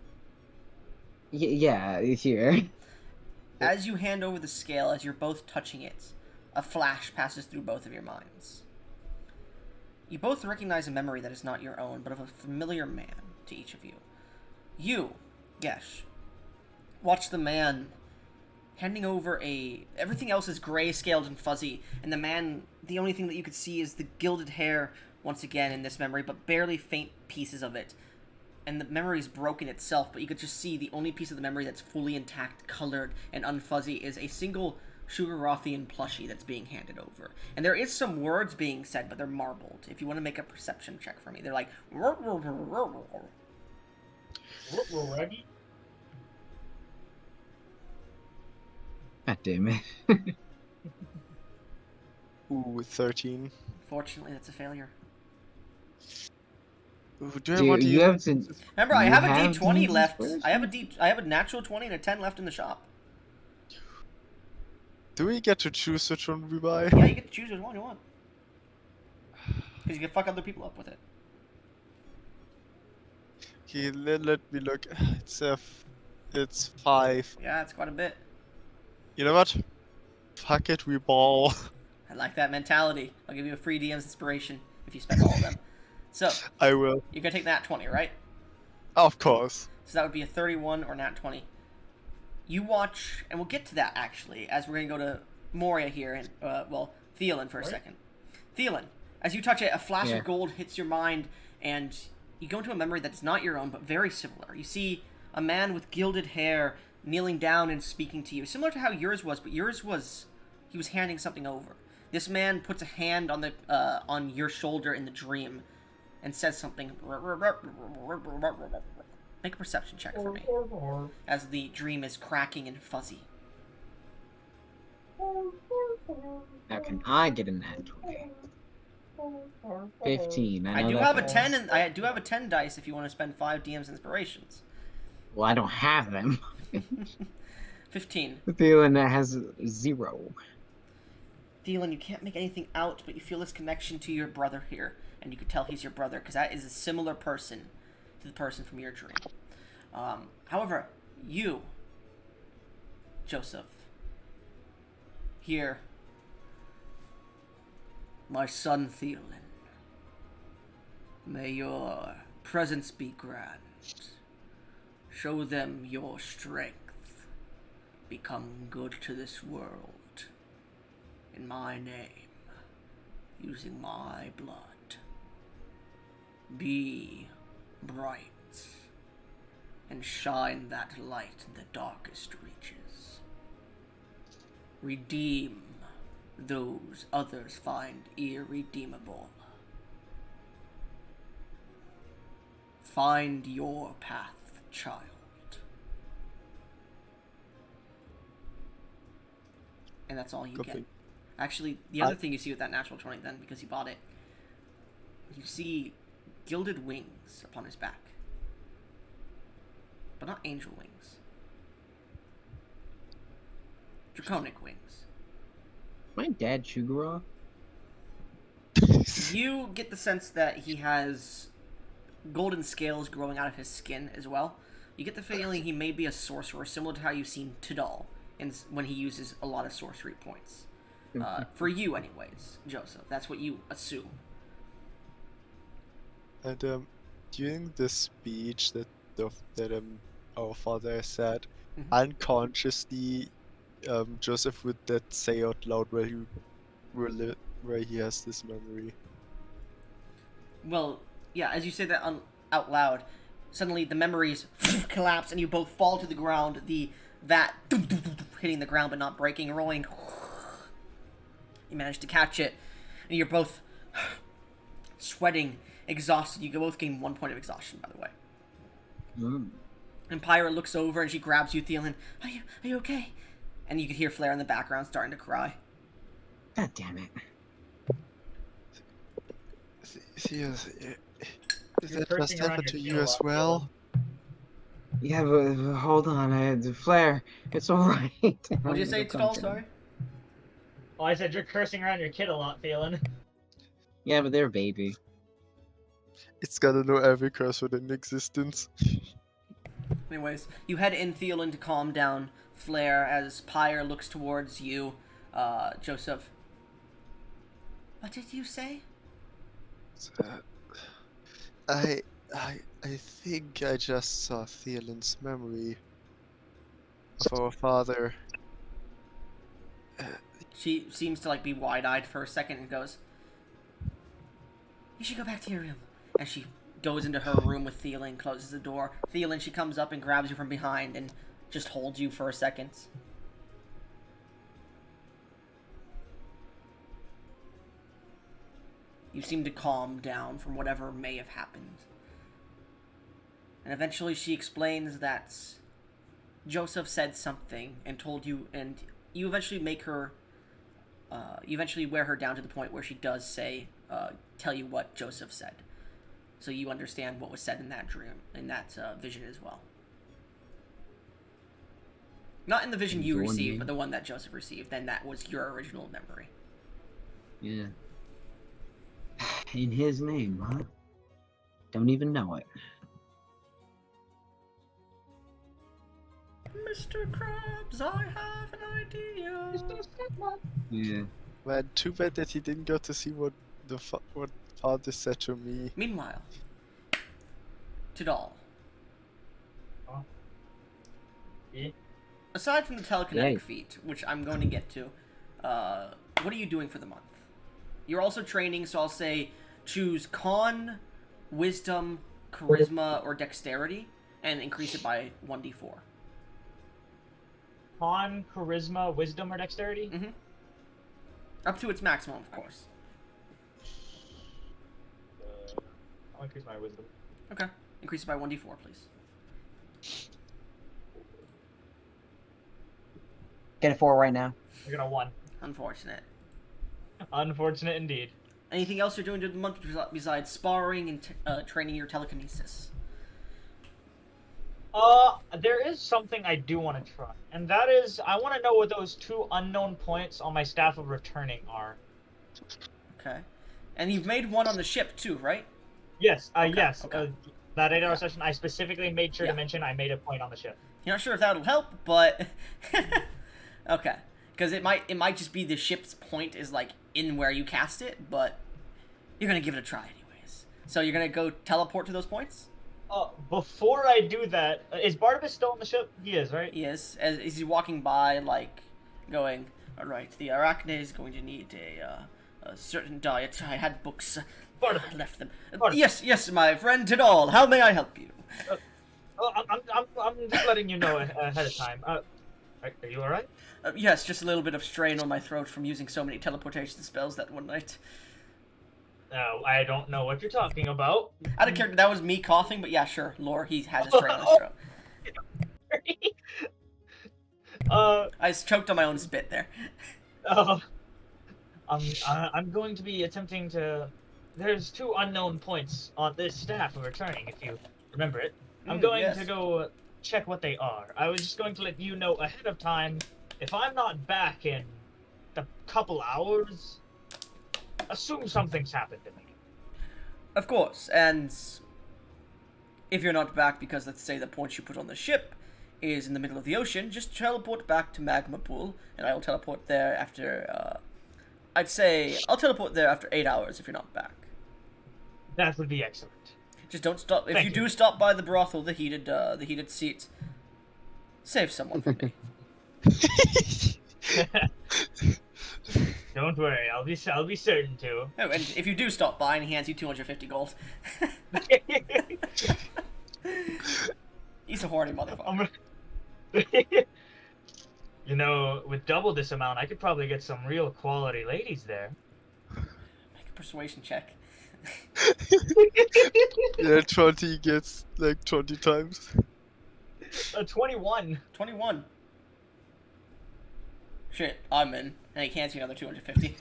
Yeah, here. As you hand over the scale, as you're both touching it, a flash passes through both of your minds. You both recognize a memory that is not your own, but of a familiar man to each of you. You, Gesh, watch the man handing over everything else is gray-scaled and fuzzy, and the man, the only thing that you could see is the gilded hair once again in this memory, but barely faint pieces of it. And the memory is broken itself, but you could just see the only piece of the memory that's fully intact, colored, and unfuzzy is a single Sugar Rothian plushie that's being handed over. And there is some words being said, but they're marbled. If you want to make a perception check for me, they're like... God damn it. Ooh, 13. Fortunately, that's a failure. Ooh, do I want to you use... have to... Remember, I You have a have D20 these left. first? I have a natural 20 and a 10 left in the shop. Do we get to choose which one we buy? Yeah, you get to choose which one you want. Because you can fuck other people up with it. Okay, let me look. It's 5. Yeah, it's quite a bit. You know what? Fuck it, we ball. I like that mentality. I'll give you a free DM's inspiration if you spend all of them. So, I will. you're going to take that 20, right? Of course. So that would be a 31 or nat 20. You watch, and we'll get to that actually, as we're going to go to Moria here, and, Thielen for a second. Thielen, as you touch it, a flash Yeah. of gold hits your mind, and you go into a memory that is not your own, but very similar. You see a man with gilded hair kneeling down and speaking to you, similar to how yours was, but yours was, he was handing something over. This man puts a hand on your shoulder in the dream, and says something. Make a perception check for me, as the dream is cracking and fuzzy. Now, can I get a nat 20? 15. I know do that have a fast. 10, and I do have a 10 dice if you want to spend 5 DM's inspirations. Well, I don't have them. 15. Thielen has 0. Thielen, you can't make anything out, but you feel this connection to your brother here, and you could tell he's your brother because that is a similar person to the person from your dream. However, you, Joseph, here, my son Thielen, may your presence be grand. Show them your strength. Become good to this world. In my name, using my blood. Be bright and shine that light in the darkest reaches. Redeem those others find irredeemable. Find your path, child. And that's all you Good get. thing. Actually, the other thing you see with that natural 20 then, because you bought it, you see gilded wings upon his back. But not angel wings. Draconic wings. My dad Chugara? You get the sense that he has golden scales growing out of his skin as well. You get the feeling he may be a sorcerer, similar to how you've seen Tidal when he uses a lot of sorcery points. For you, anyways, Joseph. That's what you assume. And during the speech that our father said, Mhm. unconsciously, Joseph would that say out loud where he has this memory. Well, yeah, as you say that out loud, suddenly the memories collapse and you both fall to the ground, the vat hitting the ground but not breaking, rolling. You manage to catch it, and you're both sweating, exhausted. You both gain 1 point of exhaustion, by the way. And Pyra looks over and she grabs you, Thielen. Are you okay? And you can hear Flare in the background starting to cry. God damn it. Yes, You're that must cursing around happen your to kid you a as lot, well. Yeah, but hold on. I had the flare. It's alright. What'd you say, Tidal? Sorry? Oh, I said you're cursing around your kid a lot, Phelan. Yeah, but they're a baby. It's gotta know every curse within existence. Anyways, you head in, Thielen, to calm down Flare as Pyre looks towards you, Joseph. What did you say? Uh, I think I just saw Thielen's memory of our father. She seems to, like, be wide-eyed for a second and goes, you should go back to your room. And she goes into her room with Thielen, closes the door. Thielen, she comes up and grabs you from behind and just holds you for a second. You seem to calm down from whatever may have happened. And eventually she explains that Joseph said something and told you, and you eventually make her, you eventually wear her down to the point where she does say, tell you what Joseph said. So you understand what was said in that dream, in that vision as well. Not in the vision you received, but the one that Joseph received. Then that was your original memory. Yeah. In his name, huh? Don't even know it. Mr. Krabs, I have an idea. Yeah. Man, too bad that he didn't go to see what what father said to me. Meanwhile, Tidal. Huh? Yeah. Aside from the telekinetic Yay. feat, which I'm going to get to, what are you doing for the month? You're also training, so I'll say choose Con, Wisdom, Charisma, or Dexterity, and increase it by 1d4. Con, Charisma, Wisdom, or Dexterity? Mm-hmm. Up to its maximum, of course. I'll increase my Wisdom. Okay. Increase it by 1d4, please. Get a 4 right now. I got a 1. Unfortunate. Unfortunate indeed. Anything else you're doing during the month besides sparring and training your telekinesis? There is something I do want to try, and that is I want to know what those 2 unknown points on my Staff of Returning are. Okay. And you've made one on the ship too, right? Yes, Okay, yes. okay. That 8-hour session, I specifically made sure Yeah. to mention I made a point on the ship. You're not sure if that'll help, but okay, because it might just be the ship's point is like in where you cast it, but you're gonna give it a try anyways. So you're gonna go teleport to those points. Before I do that, is Barnabas still on the ship? He is, right? Yes, as he's walking by, like going, all right, the Arachne is going to need a certain diet. I had books. I left them. Yes, my friend Tidal. How may I help you? I'm just letting you know ahead of time. Are you all right? Yes, just a little bit of strain on my throat from using so many teleportation spells that one night. I don't know what you're talking about. Out of character, that was me coughing, but yeah, sure. Lore, he has a strain on his throat. I just choked on my own spit there. I'm going to be attempting to. There's 2 unknown points on this Staff of Returning, if you remember it. I'm going yes. to go check what they are. I was just going to let you know ahead of time. If I'm not back in a couple hours, assume something's happened to me. Of course, and if you're not back because, let's say, the point you put on the ship is in the middle of the ocean, just teleport back to Magma Pool, and I'll teleport there after, I'd say, I'll teleport there after 8 hours if you're not back. That would be excellent. Just don't stop. If Thank you you. do stop by the brothel, the heated seats, save someone from me. Don't worry, I'll be certain to. Oh, and if you do stop by and he hands you 250 gold, he's a horny motherfucker. You know, with double this amount, I could probably get some real quality ladies there. Make a persuasion check. Yeah, 20 gets like 20 times. A 21. 21. Shit, I'm in. And he can't see another 250.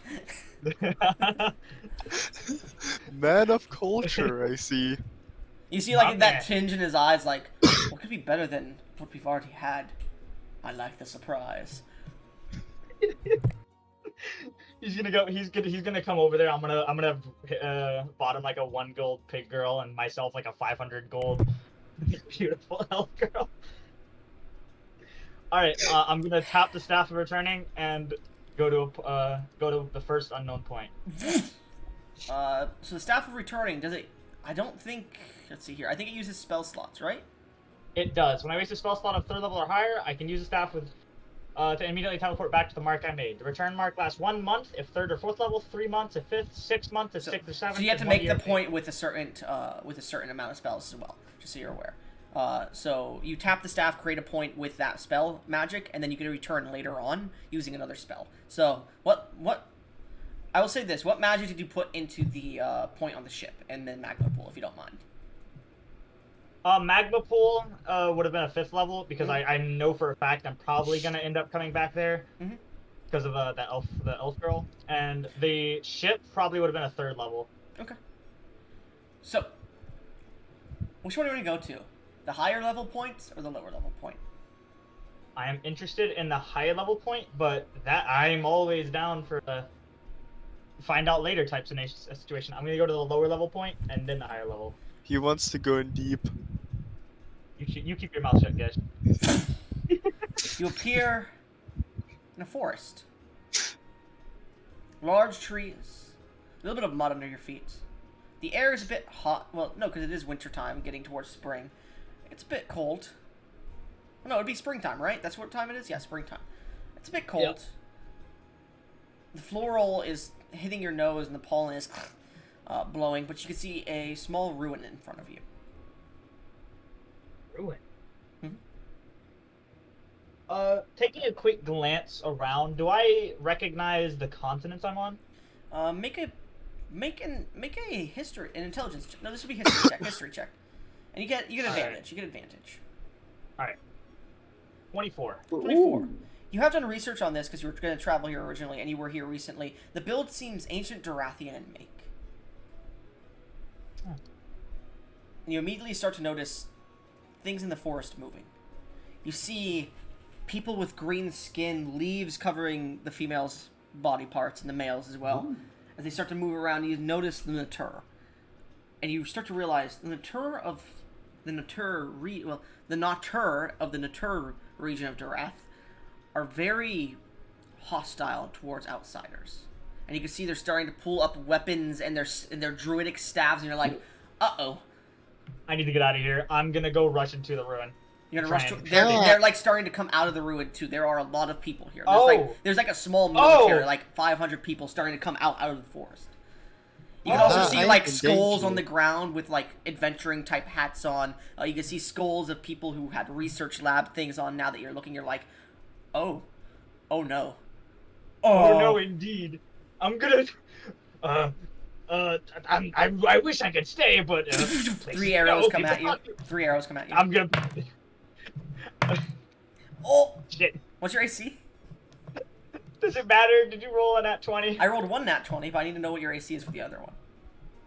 Man of culture, I see. You see, like, Not that bad. tinge in his eyes, like, what could be better than what we've already had? I like the surprise. He's gonna go. He's gonna come over there. I'm gonna bought him like a 1 gold pig girl and myself like a 500 gold beautiful elf girl. All right, I'm gonna tap the staff of returning and go to the first unknown point. So the Staff of Returning, does it... I don't think... Let's see here. I think it uses spell slots, right? It does. When I waste a spell slot of 3rd level or higher, I can use the staff with to immediately teleport back to the mark I made. The return mark lasts 1 month if 3rd or 4th level, 3 months if 5th, 6 months if 6th or 7th. So you have to and 1 make the year if point with a certain amount of spells as well, just so you're aware. So you tap the staff, create a point with that spell magic, and then you can return later on using another spell. So what I will say this: what magic did you put into the point on the ship and then magma pool, if you don't mind? Magma pool would have been a 5th level because I know for a fact I'm probably gonna end up coming back there because of the elf girl, and the ship probably would have been a 3rd level. Okay. So which one do you want to go to? The higher level point or the lower level point? I am interested in the higher level point, but that I'm always down for the find out later type of situation. I'm gonna go to the lower level point and then the higher level. He wants to go in deep. You keep your mouth shut, guys. You appear in a forest. Large trees. A little bit of mud under your feet. The air is a bit hot. Well, no, because it is wintertime, getting towards spring. It's a bit cold. Oh, no, it'd be springtime, right? That's what time it is? Yeah, springtime. It's a bit cold. Yep. The floral is hitting your nose and the pollen is blowing, but you can see a small ruin in front of you. Ruin. Mhm. Taking a quick glance around, do I recognize the continents I'm on? Make an intelligence check. No, this would be history check. History check, and you get advantage. Alright. You get advantage. All right. 24. 24. You have done research on this because you were going to travel here originally, and you were here recently. The build seems ancient Dorathian in make. Hmm. And you immediately start to notice things in the forest moving. You see people with green skin, leaves covering the females' body parts and the males as well. Ooh. As they start to move around, you notice the Natur. And you start to realize the Natur of the Natur region of Dorath are very hostile towards outsiders. And you can see they're starting to pull up weapons and their druidic staves, and you're like, uh-oh. I need to get out of here. I'm gonna go rush into the ruin. You're gonna Try rush to, and- they're like starting to come out of the ruin too. There are a lot of people here. There's like a small military, Oh. like 500 people starting to come out of the forest. You can also see I'm like in skulls danger. on the ground with like adventuring type hats on. You can see skulls of people who had research lab things on. Now that you're looking, you're like, oh no. Oh no, indeed. I'm gonna. I wish I could stay, but Three arrows come at you. Three arrows come at you. I'm gonna. Oh, Shit. what's your AC? Does it matter? Did you roll a nat 20? I rolled one nat 20, but I need to know what your AC is for the other one.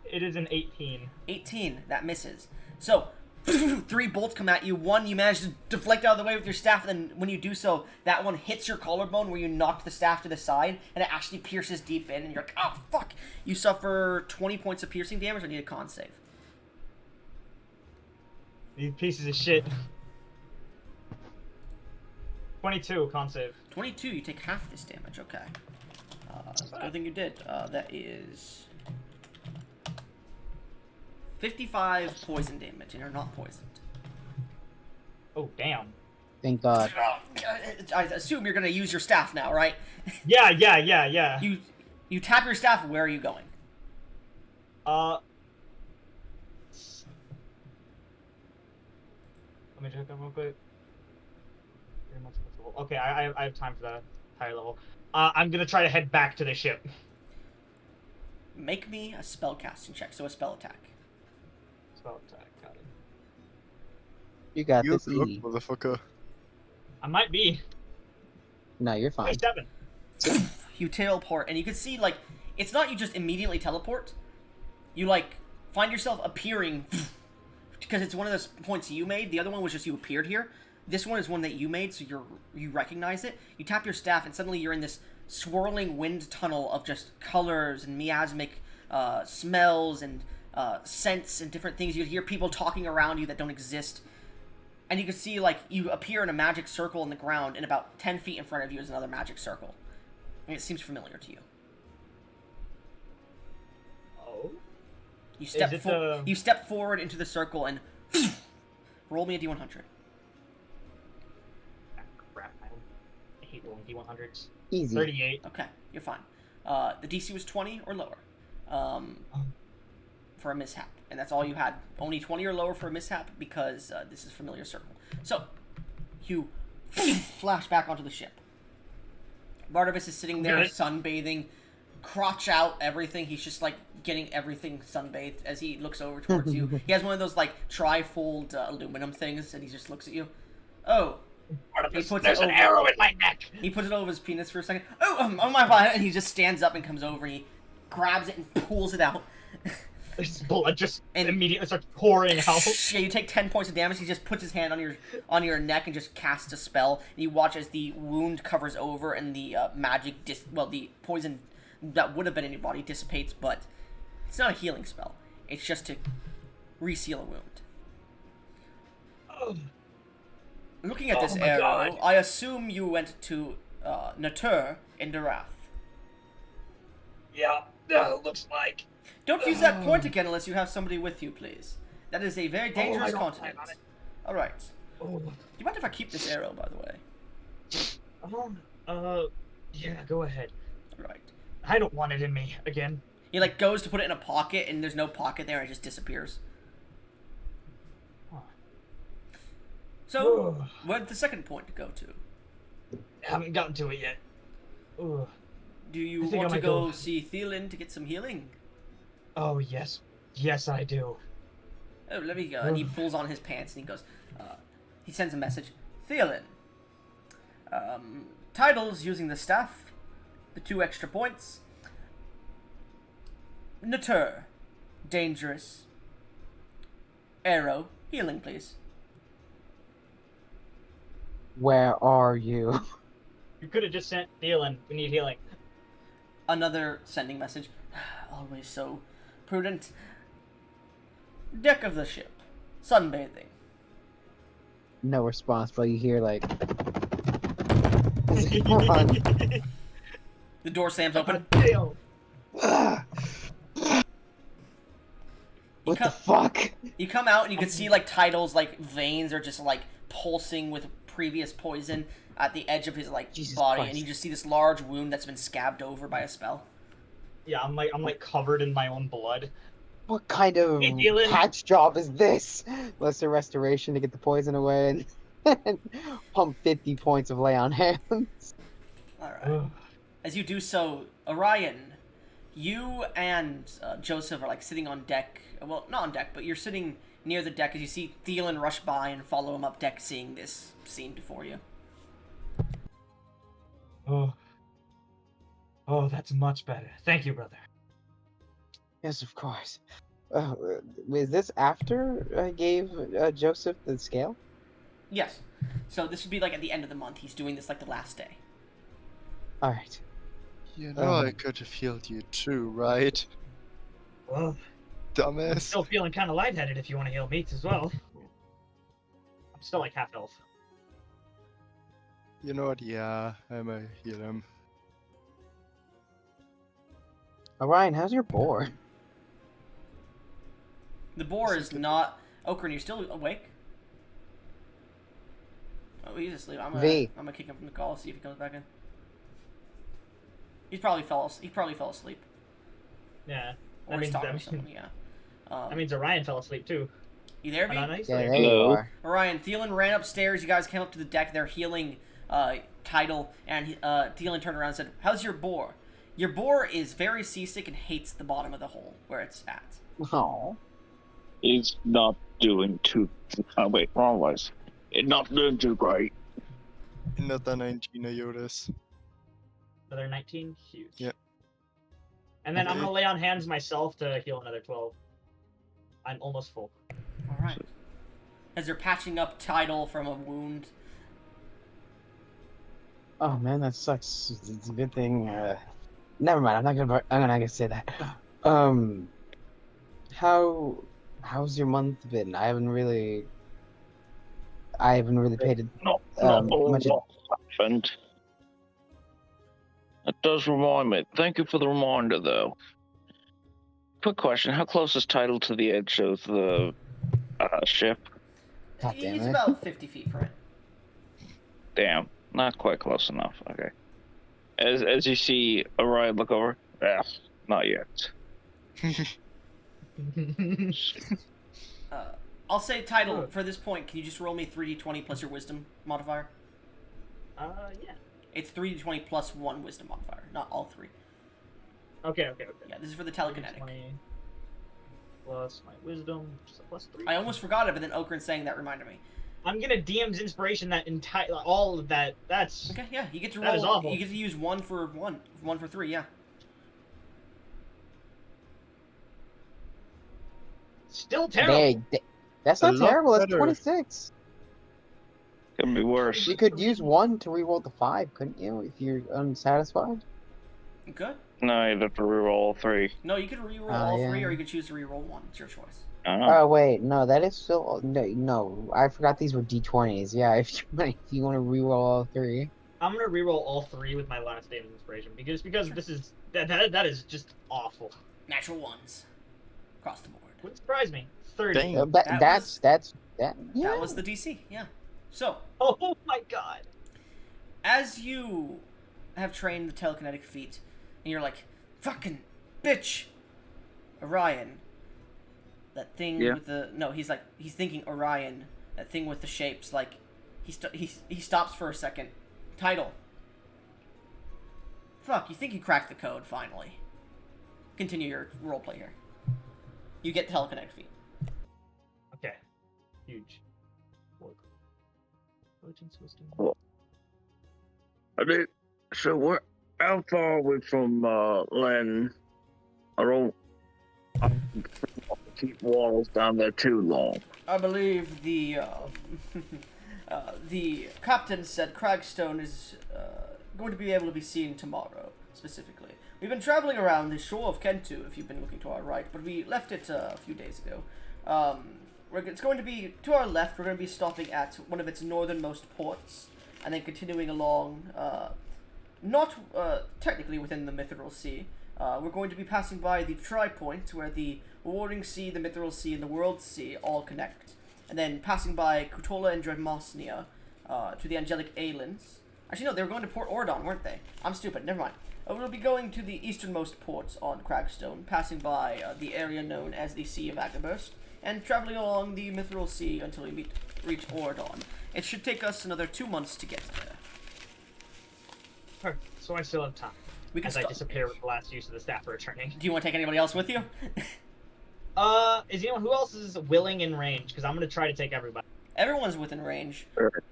It is an 18. 18. That misses. So, 3 bolts come at you. One, you manage to deflect out of the way with your staff, and then when you do so, that one hits your collarbone where you knocked the staff to the side, and it actually pierces deep in, and you're like, oh, fuck. You suffer 20 points of piercing damage. I need a con save. These pieces of shit. 22 con save. 22, you take half this damage. Okay. Good thing you did. That is 55 poison damage, and you're not poisoned. Oh damn. Thank God. I assume you're gonna use your staff now, right? Yeah. You tap your staff. Where are you going? Let me check that real quick. Okay, I have time for the higher level. I'm gonna try to head back to the ship. Make me a spell casting check, so a spell attack. Spell attack, got You got You this cook, easy. motherfucker. I might be. No, you're fine. 27. You teleport, and you can see, like, it's not you just immediately teleport. You, like, find yourself appearing, because it's one of those points you made. The other one was just you appeared here. This one is one that you made, so you recognize it. You tap your staff, and suddenly you're in this swirling wind tunnel of just colors and miasmic smells and scents and different things. You hear people talking around you that don't exist. And you can see, like, you appear in a magic circle in the ground, and about 10 feet in front of you is another magic circle. And it seems familiar to you. Oh. You step, Is it you step forward into the circle and roll me a d100. Crap. I hate rolling D100s. Easy. 38. Okay, you're fine. The DC was 20 or lower for a mishap. And that's all you had. Only 20 or lower for a mishap because this is familiar circle. So, you flash back onto the ship. Barnabas is sitting there Okay. sunbathing, crotch out, everything. He's just like getting everything sunbathed as he looks over towards you. He has one of those like tri-fold aluminum things, and he just looks at you. Oh, Barnabas, puts there's it an over- arrow in my neck. he puts it over his penis for a second. Oh my god! And he just stands up and comes over. And he grabs it and pulls it out. This blood just And- immediately starts pouring out. Yeah, you take 10 points of damage. He just puts his hand on your neck and just casts a spell. And you watch as the wound covers over and the magic the poison that would have been in your body dissipates, but it's not a healing spell. It's just to reseal a wound. Oh. Looking at Oh this my arrow, God. I assume you went to Natur in Darath. Yeah, looks like. Don't use that point again unless you have somebody with you, please. That is a very dangerous I don't continent. plan on it. Alright. Oh. Do you mind if I keep this arrow, by the way? Yeah, go ahead. Alright. I don't want it in me again. He like goes to put it in a pocket, and there's no pocket there, and it just disappears. Huh. So, where'd the second point go to? Haven't gotten to it yet. Ugh. Do you I think want I to might go go- see Thielen to get some healing? Oh yes, yes I do. Oh, let me go. And he pulls on his pants, and he goes, he sends a message. Thielen. Titles using the staff. The 2 extra points. Natur. Dangerous. Arrow. Healing, please. Where are you? You could have just sent Thielen. We need healing. Another sending message. Always so prudent. Deck of the ship. Sunbathing. No response, but you hear like. Run. The door slams open. Damn. What come- the fuck? You come out and you can see like Title's like veins are just like pulsing with previous poison at the edge of his like Jesus body, Christ. and you just see this large wound that's been scabbed over by a spell. Yeah, I'm like covered in my own blood. What kind of Hey, Dylan. patch job is this? Lesser restoration to get the poison away and pump 50 points of lay on hands. All right. As you do so, Orion, you and Joseph are like sitting on deck. Well, not on deck, but you're sitting near the deck as you see Thielen rush by and follow him up deck, seeing this scene before you. Oh, that's much better. Thank you, brother. Yes, of course. Is this after I gave Joseph the scale? Yes. So this would be like at the end of the month. He's doing this like the last day. Alright. You know I could have healed you too, right? Well, I'm Dumbass. still feeling kind of lightheaded if you want to heal me as well. I'm still like half health. You know what? Yeah, I might heal him. Orion, how's your boar? The boar is not... Okran, you're still awake? Oh, he's asleep. I'm gonna kick him from the call, see if he comes back in. He probably fell asleep. Yeah. Or That he's means talking that, to someone, yeah. that means Orion fell asleep too. You there, V? Not nice. Yeah, Like, there you Hello. are. Orion, Thielen ran upstairs. You guys came up to the deck. They're healing Tidal. And Thielen turned around and said, "How's your boar?" Your boar is very seasick and hates the bottom of the hole where it's at. Oh. It's not doing too. Oh, wait, wrong voice. It's not doing too great. Another 19 Iotas. Another 19? Huge. Yeah. And then I'm Okay. gonna lay on hands myself to heal another 12. I'm almost full. All right. As they're patching up Tidal from a wound. Oh man, that sucks. It's a good thing. Never mind. I'm not gonna say that. Um, how's your month been? I haven't really paid Not all much. what's happened. That does remind me. Thank you for the reminder, though. Quick question: how close is Tidal to the edge of the ship? God damn He's it. about 50 feet from it. Damn, not quite close enough. Okay. As you see Orion look over, not yet. I'll say Tidal, for this point, can you just roll me 3d20 plus your wisdom modifier? Yeah. It's 3d20 plus 1 wisdom modifier, not all 3. Okay. Yeah, this is for the telekinetic. 20 plus my wisdom, which is a plus 3. I almost forgot it, but then Okran saying that reminded me. I'm gonna DM's inspiration that entire all of that. That's Okay, yeah, you get to That is roll. awful. You get to use 1 for 3. Yeah. still terrible. That's A not lot terrible. That's better. 26. Could be worse. You could use 1 to reroll the 5, couldn't you? If you're unsatisfied. Good. No, you'd have to reroll all 3. No, you could reroll all 3, yeah. or you could choose to reroll 1. It's your choice. Oh wait, no, that is still no. I forgot these were d20s. Yeah, if you want to reroll all 3. I'm gonna reroll all 3 with my last DM's inspiration because this is that is just awful. Natural 1s across the board. Wouldn't surprise me. 30. Dang. That's yeah. That was the DC. Yeah. So, Oh my god. as you have trained the telekinetic feat, and you're like, fucking bitch, Orion. That thing Yeah. with the he's thinking Orion. That thing with the shapes. Like, he stops for a second. Title. Fuck, you think you cracked the code finally? Continue your roleplay here. You get telekinetic feat. Okay. Huge. Intelligence, wisdom. Cool. I did. So how far are we from Len? I don't keep walls down there too long. I believe the the captain said Cragstone is going to be able to be seen tomorrow, specifically. We've been traveling around the shore of Kentu, if you've been looking to our right, but we left it a few days ago. It's going to be, to our left, we're going to be stopping at one of its northernmost ports, and then continuing along, not technically within the Mithril Sea. We're going to be passing by the Tri-Point, where the Warring Sea, the Mithril Sea, and the World Sea all connect. And then passing by Kutola and Dremosnia to the Angelic Aelins. Actually, no, they were going to Port Ordon, weren't they? I'm stupid, never mind. We'll be going to the easternmost ports on Cragstone, passing by the area known as the Sea of Agaburst, and traveling along the Mithril Sea until we reach Ordon. It should take us another 2 months to get there. Perfect. So I still have time. We can As I stop. disappear with the last use of the staff returning. Do you want to take anybody else with you? Is anyone who else is willing in range? Because I'm gonna try to take everybody. Everyone's within range. Sure.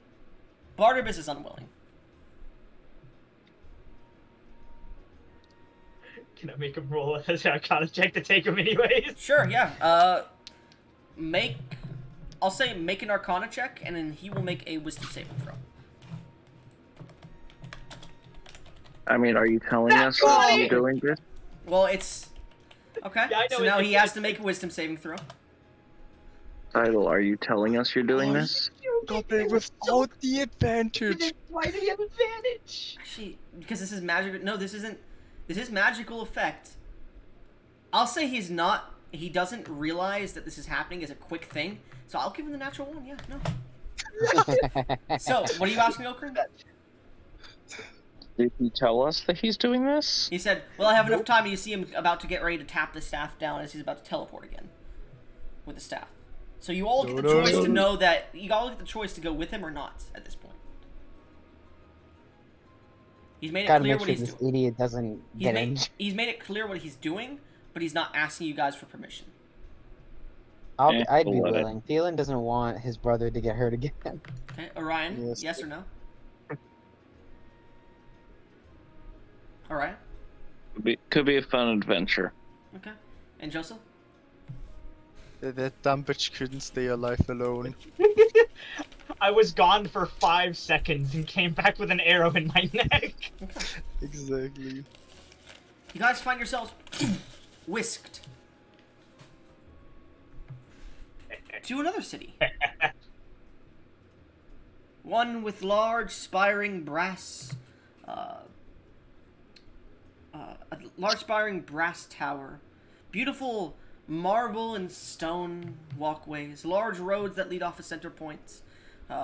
Barnabas is unwilling. Can I make him roll a Arcana check to take him anyways? Sure, yeah. I'll say make an Arcana check, and then he will make a Wisdom saving throw. I mean, are you telling us That's that funny! you're doing this? Well, it's... Okay, Yeah, I know so now it- he has to make a Wisdom saving throw. Title, are you telling us you're doing Oh, this? Goblin without the advantage. Why do you have advantage? Actually, because this is magical... No, this isn't... This is magical effect. I'll say he's not... He doesn't realize that this is happening as a quick thing, so I'll give him the natural 1, yeah, no. So, what are you asking, Okran? Did he tell us that he's doing this? He said, well, I have enough time, and you see him about to get ready to tap the staff down as he's about to teleport again. With the staff. So you all get the choice to know that... You all get the choice to go with him or not, at this point. He's made it Gotta clear make what sure he's this doing. idiot doesn't get in. He's made it clear what he's doing, but he's not asking you guys for permission. I'd be we'll let it. willing. Thielen doesn't want his brother to get hurt again. Okay, Orion, Yes. yes or no? Orion? Could be a fun adventure. Okay. And Joseph? That dumb bitch couldn't stay alive alone. I was gone for 5 seconds and came back with an arrow in my neck. Exactly. You guys find yourselves whisked to another city. One with large, spiring brass, a large, spiring brass tower, beautiful marble and stone walkways, large roads that lead off of center points,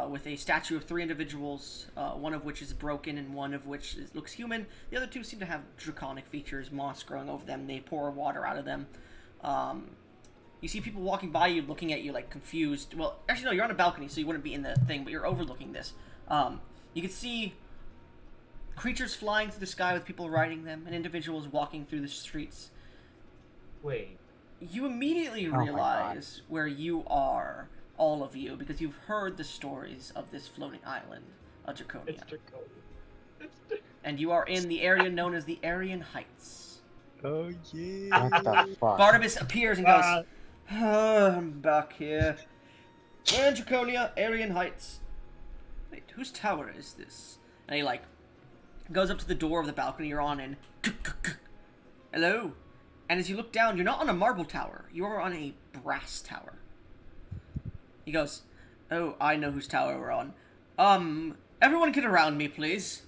with a statue of 3 individuals, one of which is broken and one of which looks human. The other 2 seem to have draconic features, moss growing over them. They pour water out of them. You see people walking by you, looking at you like confused. Well, actually, no, you're on a balcony, so you wouldn't be in the thing, but you're overlooking this. You can see creatures flying through the sky with people riding them, and individuals walking through the streets. Wait. You immediately my realize where you are, all of you, because you've heard the stories of this floating island of Draconia. It's Draconia. And you are in the area known as the Aryan Heights. Oh yeah. What the fuck? Barnabas appears and goes, I'm back here. We're in Draconia, Aryan Heights. Wait, whose tower is this? And he, like, goes up to the door of the balcony you're on and... Hello? And as you look down, you're not on a marble tower. You are on a brass tower. He goes, oh, I know whose tower we're on. Everyone get around me, please.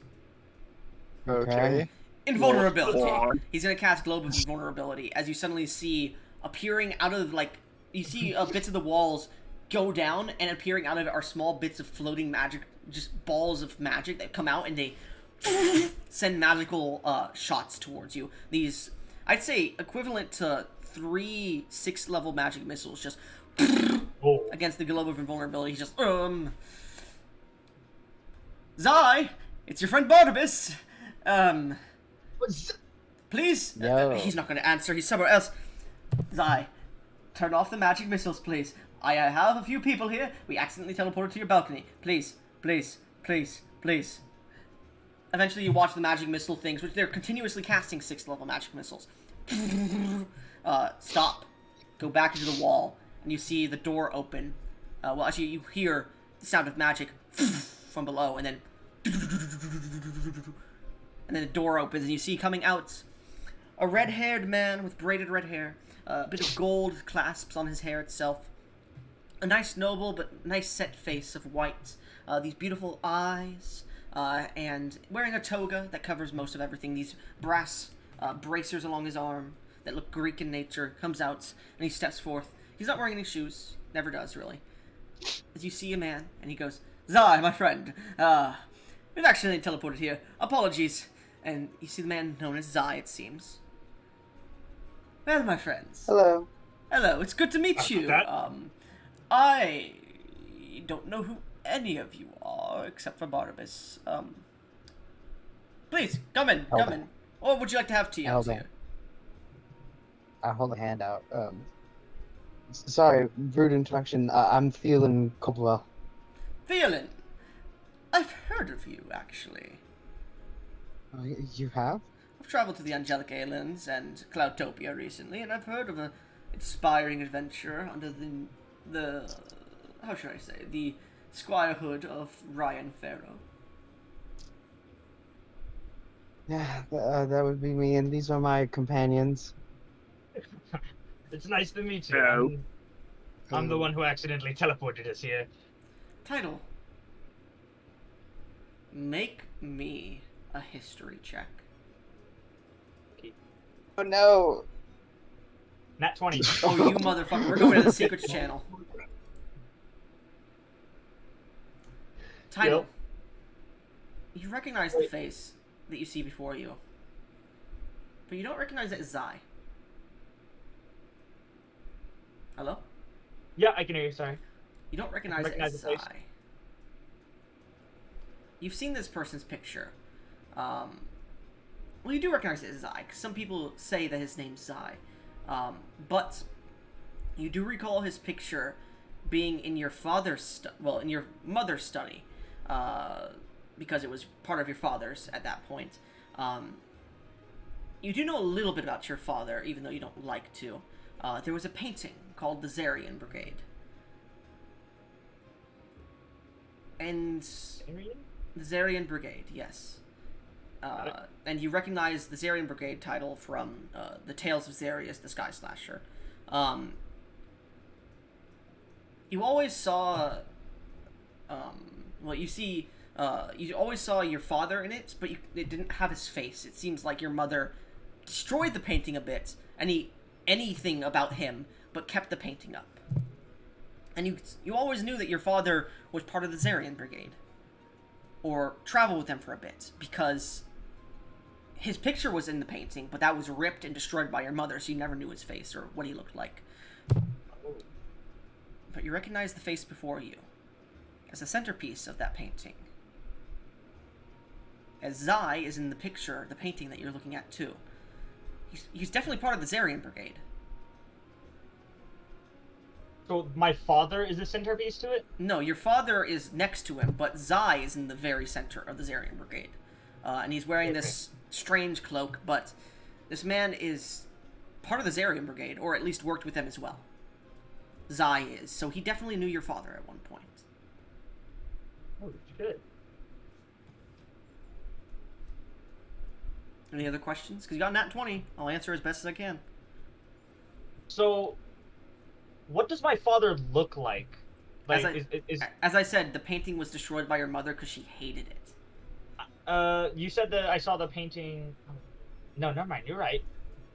Okay. Invulnerability. He's gonna cast Globe of Invulnerability as you suddenly see appearing out of, like, you see bits of the walls go down, and appearing out of it are small bits of floating magic, just balls of magic that come out and they send magical shots towards you. These, I'd say, equivalent to 3 6th-level magic missiles just against the Globe of Invulnerability. He's just, Zai, it's your friend Barnabas. Please? Yo. He's not going to answer. He's somewhere else. Zai, turn off the magic missiles, please. I have a few people here. We accidentally teleported to your balcony. Please, please, please, please. Eventually you watch the magic missile things, which they're continuously casting 6th-level magic missiles. Stop. Go back into the wall, and you see the door open. Well, actually, you hear the sound of magic from below, and then the door opens, and you see coming out a red-haired man with braided red hair, a bit of gold clasps on his hair itself, a nice noble but nice set face of white, these beautiful eyes, and wearing a toga that covers most of everything. These brass bracers along his arm that look Greek in nature comes out, and he steps forth. He's not wearing any shoes, never does really. As you see a man, and he goes, Zai, my friend, we've accidentally teleported here. Apologies. And you see the man known as Zai, it seems. Well, my friends. Hello. Hello, it's good to meet you. that- I don't know who any of you are, except for Barnabas. Please, come in, Hold come on. in. What would you like to have tea? Hold out on. I hold a hand out. Sorry, rude introduction. I'm Thielen Copwell. Thielen, I've heard of you, actually. You have? I've traveled to the Angelic Islands and Cloudtopia recently, and I've heard of an inspiring adventure under the how should I say, the squirehood of Ryan Farrow. Yeah, that would be me, and these are my companions. It's nice to meet you. Hello. I'm the one who accidentally teleported us here. Title. Make me a history check. Oh no! Nat 20. Oh, you motherfucker. We're going to the secrets channel. Title. You recognize the face that you see before you. But you don't recognize it as Zai. Hello? Yeah, I can hear you, sorry. You don't recognize it Recognize as the face. Zai. You've seen this person's picture. Well, you do recognize it as Zai, because some people say that his name's Zai. But You do recall his picture being in your in your mother's study, because it was part of your father's at that point. You do know a little bit about your father, even though you don't like to. There was a painting called the Zarian Brigade. And the Zarian Brigade, yes. And you recognize the Zarian Brigade title from the Tales of Zarius, the Sky Slasher. You always saw, you always saw your father in it, but it didn't have his face. It seems like your mother destroyed the painting a bit, anything about him, but kept the painting up. And you always knew that your father was part of the Zarian Brigade, or traveled with them for a bit, because his picture was in the painting, but that was ripped and destroyed by your mother, so you never knew his face or what he looked like. But you recognize the face before you as the centerpiece of that painting. As Zai is in the picture, the painting that you're looking at too. He's definitely part of the Zarian Brigade. So my father is the centerpiece to it? No, your father is next to him, but Zai is in the very center of the Zarian Brigade. And he's wearing this strange cloak, but this man is part of the Zarian Brigade, or at least worked with them as well. Zai is, so he definitely knew your father at one point. Oh, shit. Any other questions? Because you got a nat 20. I'll answer as best as I can. So, what does my father look like? As I said, the painting was destroyed by your mother because she hated it. You said that I saw the painting. No, never mind. You're right.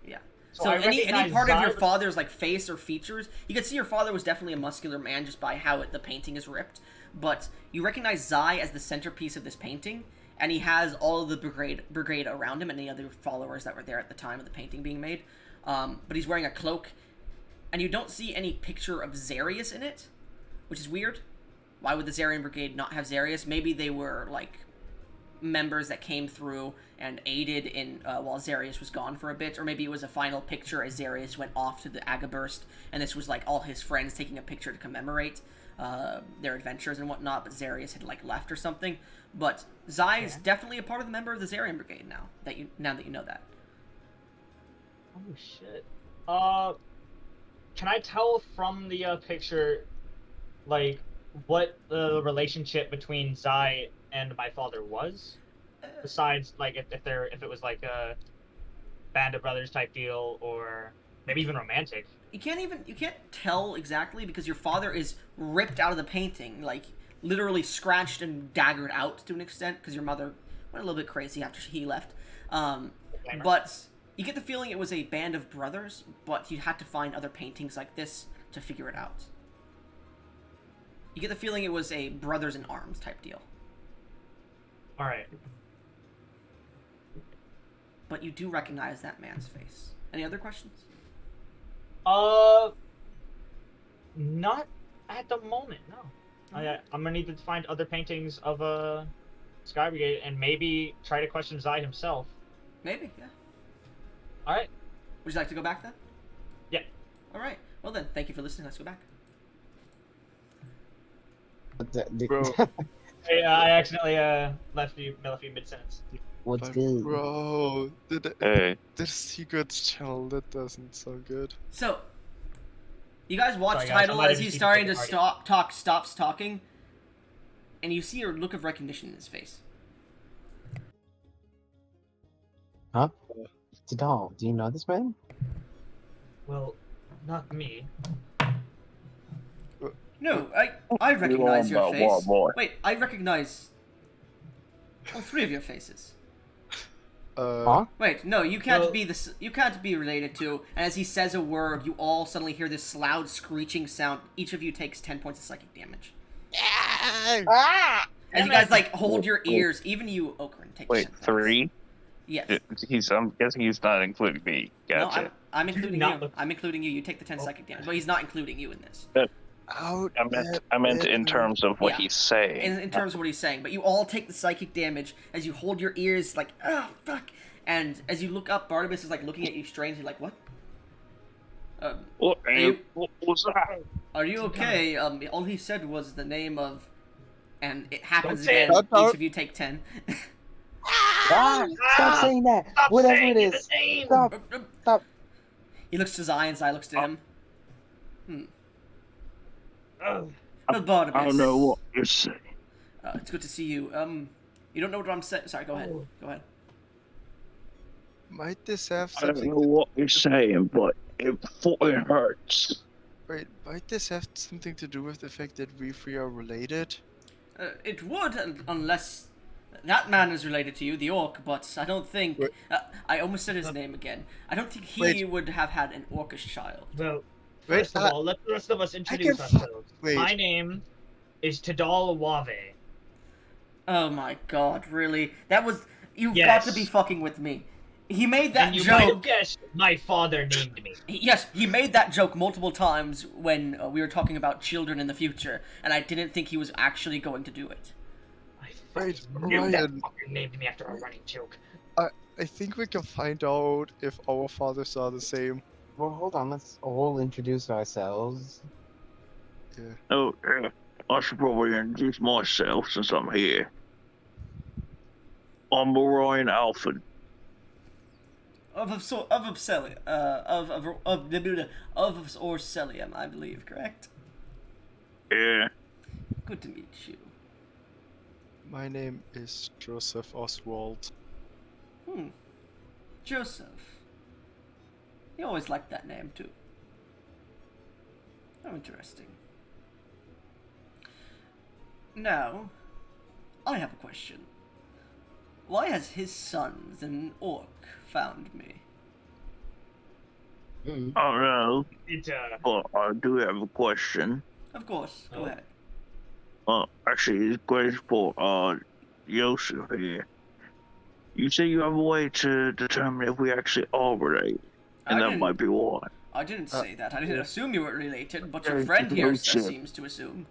Yeah. So So I any recognize part of Zai- your father's like face or features, you could see your father was definitely a muscular man just by how the painting is ripped. But you recognize Zai as the centerpiece of this painting, and he has all of the brigade around him and any other followers that were there at the time of the painting being made. But he's wearing a cloak, and you don't see any picture of Zarius in it, which is weird. Why would the Zarian Brigade not have Zarius? Maybe they were like members that came through and aided in while Zarius was gone for a bit, or maybe it was a final picture as Zarius went off to the Agaburst, and this was like all his friends taking a picture to commemorate their adventures and whatnot, but Zarius had like left or something. But Zai is definitely a part of the member of the Zarian Brigade now that you know that. Oh shit. Can I tell from the picture, like, what the relationship between Zai and my father was? Besides, like, if it was like a band of brothers type deal, or maybe even romantic. You can't tell exactly because your father is ripped out of the painting, like literally scratched and daggered out to an extent because your mother went a little bit crazy after he left. But you get the feeling it was a band of brothers, but you had to find other paintings like this to figure it out. You get the feeling it was a brothers in arms type deal. All right. But you do recognize that man's face. Any other questions? Not at the moment, no. I'm gonna need to find other paintings of Sky Brigade and maybe try to question Zai himself. Maybe, yeah. All right. Would you like to go back then? Yeah. All right. Well then, thank you for listening. Let's go back. Bro. Hey, I accidentally left you mid-sentence. What's But good? bro, Hey. the secrets channel, that doesn't sound good. So, you guys watch Sorry, guys, Tidal I might as have he's seen starting to the stops talking, and you see a look of recognition in his face. Huh? Tidal, do you know this man? Well, not me. No, I recognize your face. Boy. Wait, I recognize all three of your faces. Huh? Wait, no, you can't Well- you can't be related to. And as he says a word, you all suddenly hear this loud screeching sound. Each of you takes 10 points of psychic damage. Ah! As you guys like hold your ears, even you, Okran, take 10 Wait, points. 3? Yes. I'm guessing he's not including me. Gotcha. No, I'm including not you. look- I'm including you. You take the 10 psychic damage, but he's not including you in this. Out I meant in terms of what Yeah. he's saying. In terms of what he's saying, but you all take the psychic damage as you hold your ears like, oh, fuck. And as you look up, Barnabas is like looking at you strangely like, what? What? Are you, What was that? are you okay? All he said was the name of, and it happens Don't say again. it. Each of you take 10. Ah, stop saying that. Stop Whatever saying it the is. name. Stop. He looks to Zai, and Zai looks to him. Ugh. Barnabas. I don't know what you're saying. It's good to see you. You don't know what I'm saying. Sorry, go ahead. Go ahead. Might this have I don't something? know what you're saying, but it fucking hurts. Wait, might this have something to do with the fact that we three are related? It would, unless that man is related to you, the orc, but I don't think... Wait. I almost said his name again. I don't think he Wait. would have had an orcish child. Well, Wait, first of all, let the rest of us introduce can ourselves. wait. My name is Tadal Wave. Oh my god, really? That was... You've Yes. got to be fucking with me. He made that And you might have joke... guessed my father named me. Yes, he made that joke multiple times when we were talking about children in the future, and I didn't think he was actually going to do it. I Wait, fucking knew that Ryan. fucker named me after a running joke. I think we can find out if our fathers are the same. Well, hold on. Let's all introduce ourselves. Oh, yeah. I should probably introduce myself since I'm here. I'm Orion Alfred. Of Orcelium, I believe, correct? Yeah. Good to meet you. My name is Joseph Oswald. Joseph. You always liked that name, too. How interesting. Now, I have a question. Why has his son, an orc, found me? Mm. I don't know, It's but I do have a question. Of course, go ahead. Actually, it's great for Yosef here. You say you have a way to determine if we actually are related, and that might be why. I didn't say that. I didn't assume you were related, but your Okay, friend here Joseph. seems to assume.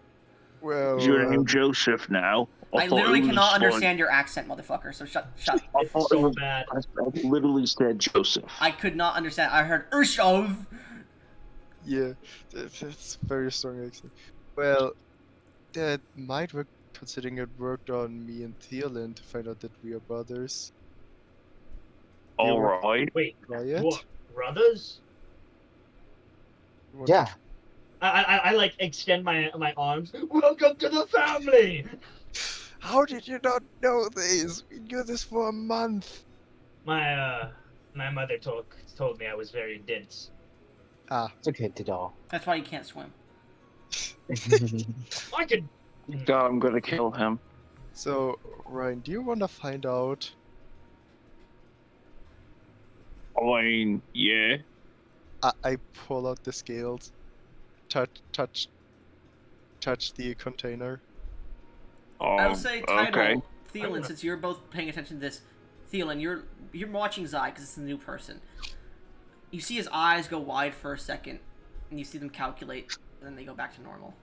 Well, Is your name Joseph now? I thought literally it was cannot like- understand your accent, motherfucker, so shut. I thought it so was- bad. I literally said Joseph. I could not understand. I heard Urshov. yeah, that's very strong accent. Well, that might work considering it worked on me and Thielen to find out that we are brothers. All right. Wait, Riot? what? Brothers? You want to Yeah. I like extend my arms. Welcome to the family. How did you not know this? We knew this for a month. My mother told me I was very dense. It's okay, Tidal. That's why you can't swim. I could. God, I'm gonna kill him. So, Ryan, do you want to find out? I mean, yeah. I pull out the scales, touch the container. I'll say title Okay. Thielen, since you're both paying attention to this. Thielen, you're watching Zai because it's a new person. You see his eyes go wide for a second, and you see them calculate, and then they go back to normal.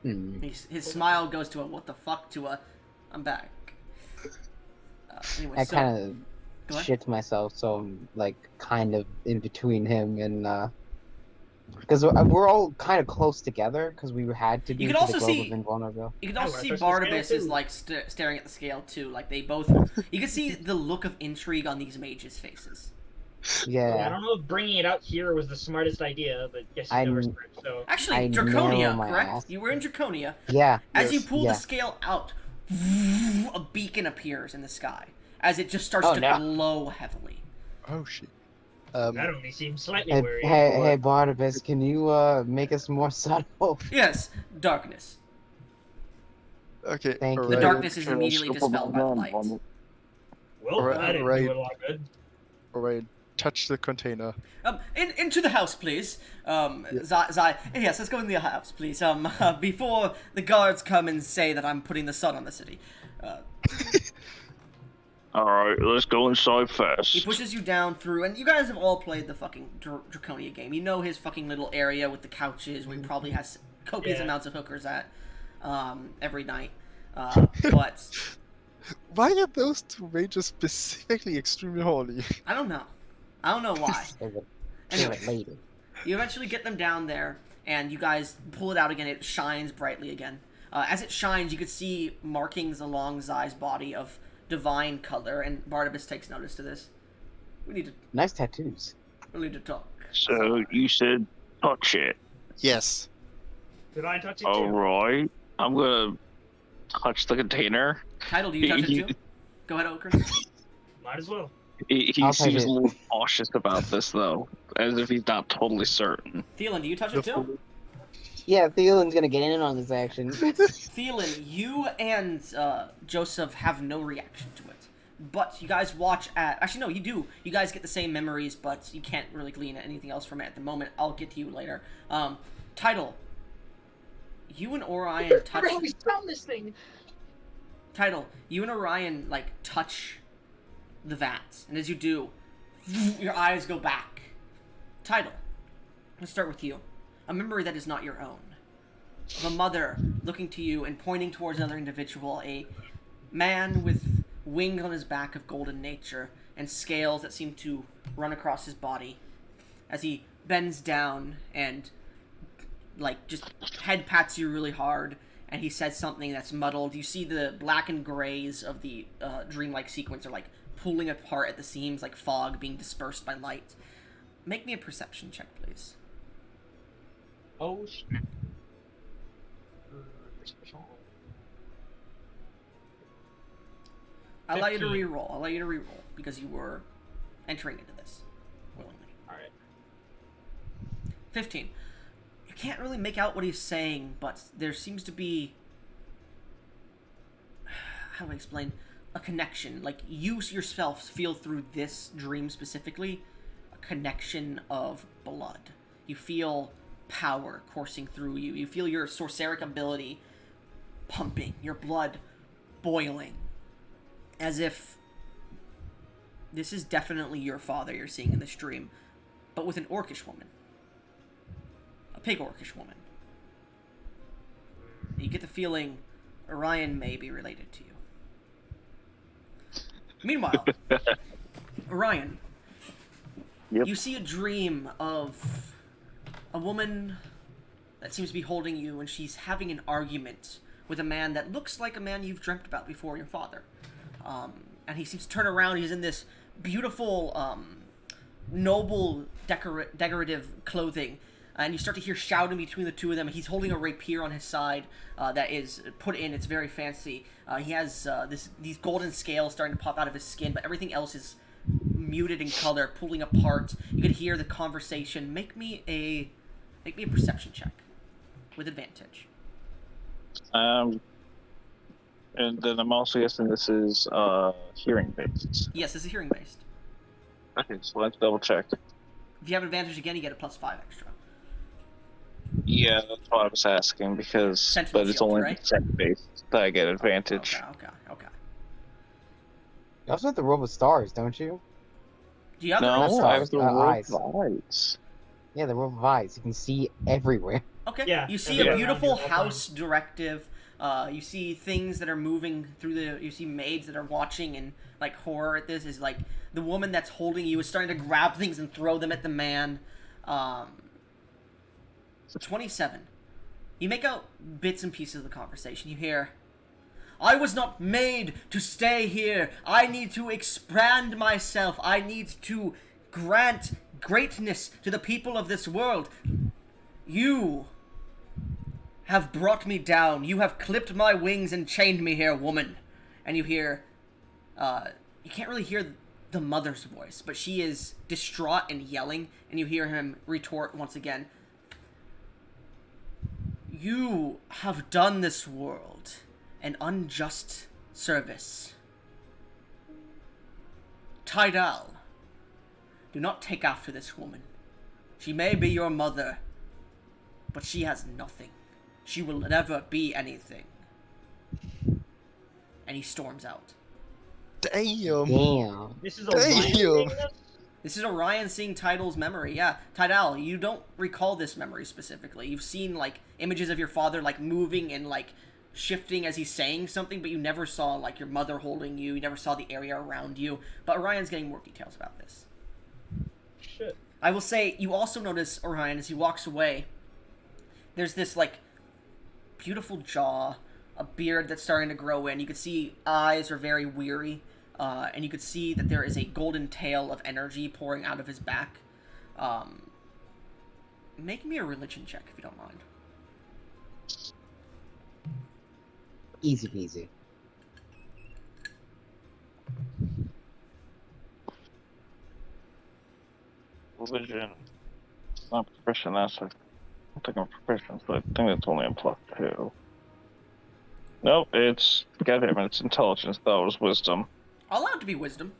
His smile goes to a "what the fuck" to a "I'm back." Anyway, I so kind go of ahead. shit myself, so I'm like kind of in between him and because we're all kind of close together because we had to be. You can for also the Globe see- of Invulnerable. You can I also work see versus the scale, Barnabas is too. like staring at the scale too. Like they both. You can see the look of intrigue on these mages' faces. I Yeah, don't know if bringing it out here was the smartest idea, but guess you never started. So Actually, I Draconia, narrow my correct? ass. You were in Draconia. yeah. As you Yes. pull Yeah. the scale out, a beacon appears in the sky as it just starts Oh, to no. glow heavily. Oh shit. that only seems slightly Hey, worrying. hey, Barnabas, can you make us more subtle? Yes, darkness. Okay. Thank you. The Right. darkness is immediately dispelled by the light. Well, Alright, that didn't alright. do a lot of good. Alright, touch the container. Into the house, please. Zai, yes, let's go in the house, please. Before the guards come and say that I'm putting the sun on the city. Alright, let's go inside He first. pushes you down through, and you guys have all played the fucking Draconia game. You know his fucking little area with the couches where he probably has copious Yeah. amounts of hookers at every night. But Why are those two mages specifically extremely horny? I don't know. I don't know why. Share Anyways, it later. you eventually get them down there, and you guys pull it out again. It shines brightly again. As it shines, you could see markings along Zai's body of divine color, and Barnabas takes notice to this. We need Nice tattoos. to talk. So you said touch it. Yes. Did I touch it All too? right. I'm gonna touch the container. Title, do you touch it too? Go ahead, Okran. Might as well. He I'll touch seems it. a little cautious about this, though, as if he's not totally certain. Thielen, do you touch it too? Yeah, Thielen's gonna get in on this action. Thielen, you and Joseph have no reaction to it. But you guys watch at... Actually, no, you do. You guys get the same memories, but you can't really glean anything else from it at the moment. I'll get to you later. Title. You and Orion touch... We found this thing! Title. You and Orion, like, touch the vats. And as you do, your eyes go back. Title. Let's start with you. A memory that is not your own. Of a mother looking to you and pointing towards another individual. A man with wings on his back of golden nature and scales that seem to run across his body as he bends down and like just head pats you really hard, and he says something that's muddled. You see the black and grays of the dreamlike sequence are like pulling apart at the seams, like fog being dispersed by light. Make me a perception check, please. Oh, shit. I'll allow you to 15. re-roll. I'll allow you to re-roll because you were entering into this willingly. Alright. 15. You can't really make out what he's saying, but there seems to be... How do I explain? A connection. Like, you yourself feel through this dream specifically a connection of blood. You feel power coursing through you. You feel your sorceric ability pumping, your blood boiling. As if this is definitely your father you're seeing in this dream, but with an orcish woman. A pig orcish woman. You get the feeling Orion may be related to you. Meanwhile, Orion, Yep. you see a dream of a woman that seems to be holding you, and she's having an argument with a man that looks like a man you've dreamt about before, your father. And he seems to turn around. He's in this beautiful, noble, decorative clothing. And you start to hear shouting between the two of them. He's holding a rapier on his side that is put in. It's very fancy. He has these golden scales starting to pop out of his skin, but everything else is muted in color, pulling apart. You can hear the conversation. Make me a perception check with advantage. And then I'm also guessing this is hearing based. Yes, this is hearing based. Okay, so let's double check. If you have advantage again, you get a +5 extra. Yeah, that's what I was asking because, Sentinel but it's shield, only right? scent based that I get advantage. Okay. You also have the robe of stars, don't you? Do you have No, the That's I have the eyes. rope eyes. Yeah, the robe of eyes. You can see everywhere. Okay. Yeah, You see yeah. a beautiful Yeah. house directive. You see things that are moving through the. You see maids that are watching and like horror at this. Is like the woman that's holding you is starting to grab things and throw them at the man. 27. You make out bits and pieces of the conversation. You hear, "I was not made to stay here. I need to expand myself. I need to grant greatness to the people of this world. You have brought me down. You have clipped my wings and chained me here, woman." And you hear, you can't really hear the mother's voice, but she is distraught and yelling, and you hear him retort once again, "You have done this world an unjust service. Tidal, do not take after this woman. She may be your mother, but she has nothing. She will never be anything." And he storms out. Damn. Damn. This is a Ryan Damn. thing? This is Orion seeing Tidal's memory. Yeah, Tidal, you don't recall this memory specifically. You've seen, like, images of your father, like, moving and, like, shifting as he's saying something, but you never saw, like, your mother holding you. You never saw the area around you. But Orion's getting more details about this. Shit. I will say, you also notice, Orion, as he walks away, there's this, like, beautiful jaw, a beard that's starting to grow in. You can see eyes are very weary, and you could see that there is a golden tail of energy pouring out of his back. Make me a religion check, if you don't mind. Easy peasy. Religion. Not proficient. That's like, I don't think I'm proficient, but I think it's only a +2. Nope, it's goddamn it, it's intelligence. That was wisdom. I'll allow it to be wisdom.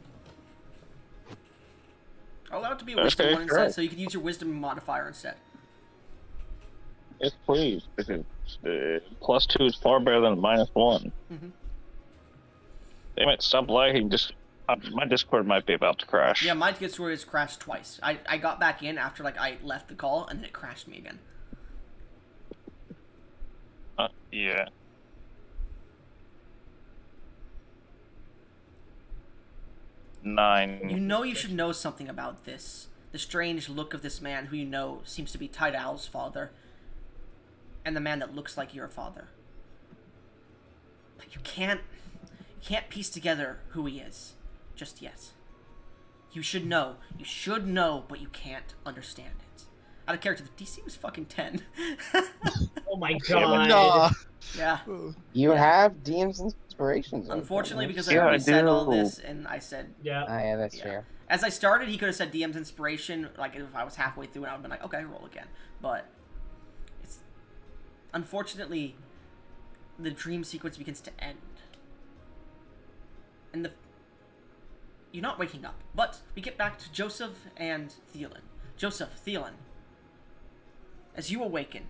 I'll allow it to be a wisdom one instead, so you can use your wisdom modifier instead. Yes, please, because +2 is far better than -1. Mm-hmm. Damn it! Stop lagging. Just my Discord might be about to crash. Yeah, my Discord has crashed twice. I got back in after like I left the call, and then it crashed me again. Yeah. Nine. You know you should know something about this. The strange look of this man who you know seems to be Tidal's father. And the man that looks like your father. But you can't piece together who he is. Just yet. You should know. You should know, but you can't understand it. Out of character, the DC was fucking 10. Oh my god. Nah. Yeah. You have DM's inspirations. Unfortunately, because I Yeah, already I said all do. this, and I said... Yeah. Yeah, that's Yeah. fair. As I started, he could have said DM's inspiration, like if I was halfway through, and I would have been like, okay, roll again. But it's unfortunately the dream sequence begins to end, and you're not waking up. But we get back to Joseph and Thielen. Joseph, Thielen, as you awaken,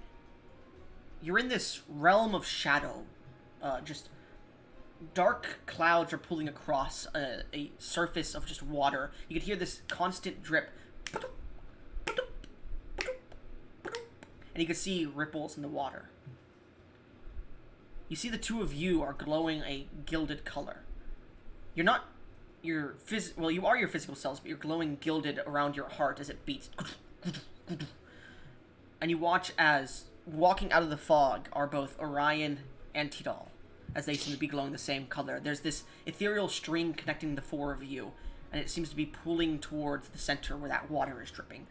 you're in this realm of shadow, just. Dark clouds are pulling across a surface of just water. You can hear this constant drip. And you can see ripples in the water. You see the two of you are glowing a gilded color. You're not your well, you are your physical selves, but you're glowing gilded around your heart as it beats. And you watch as, walking out of the fog, are both Orion and Tidal, as they seem to be glowing the same color. There's this ethereal string connecting the four of you, and it seems to be pulling towards the center where that water is dripping.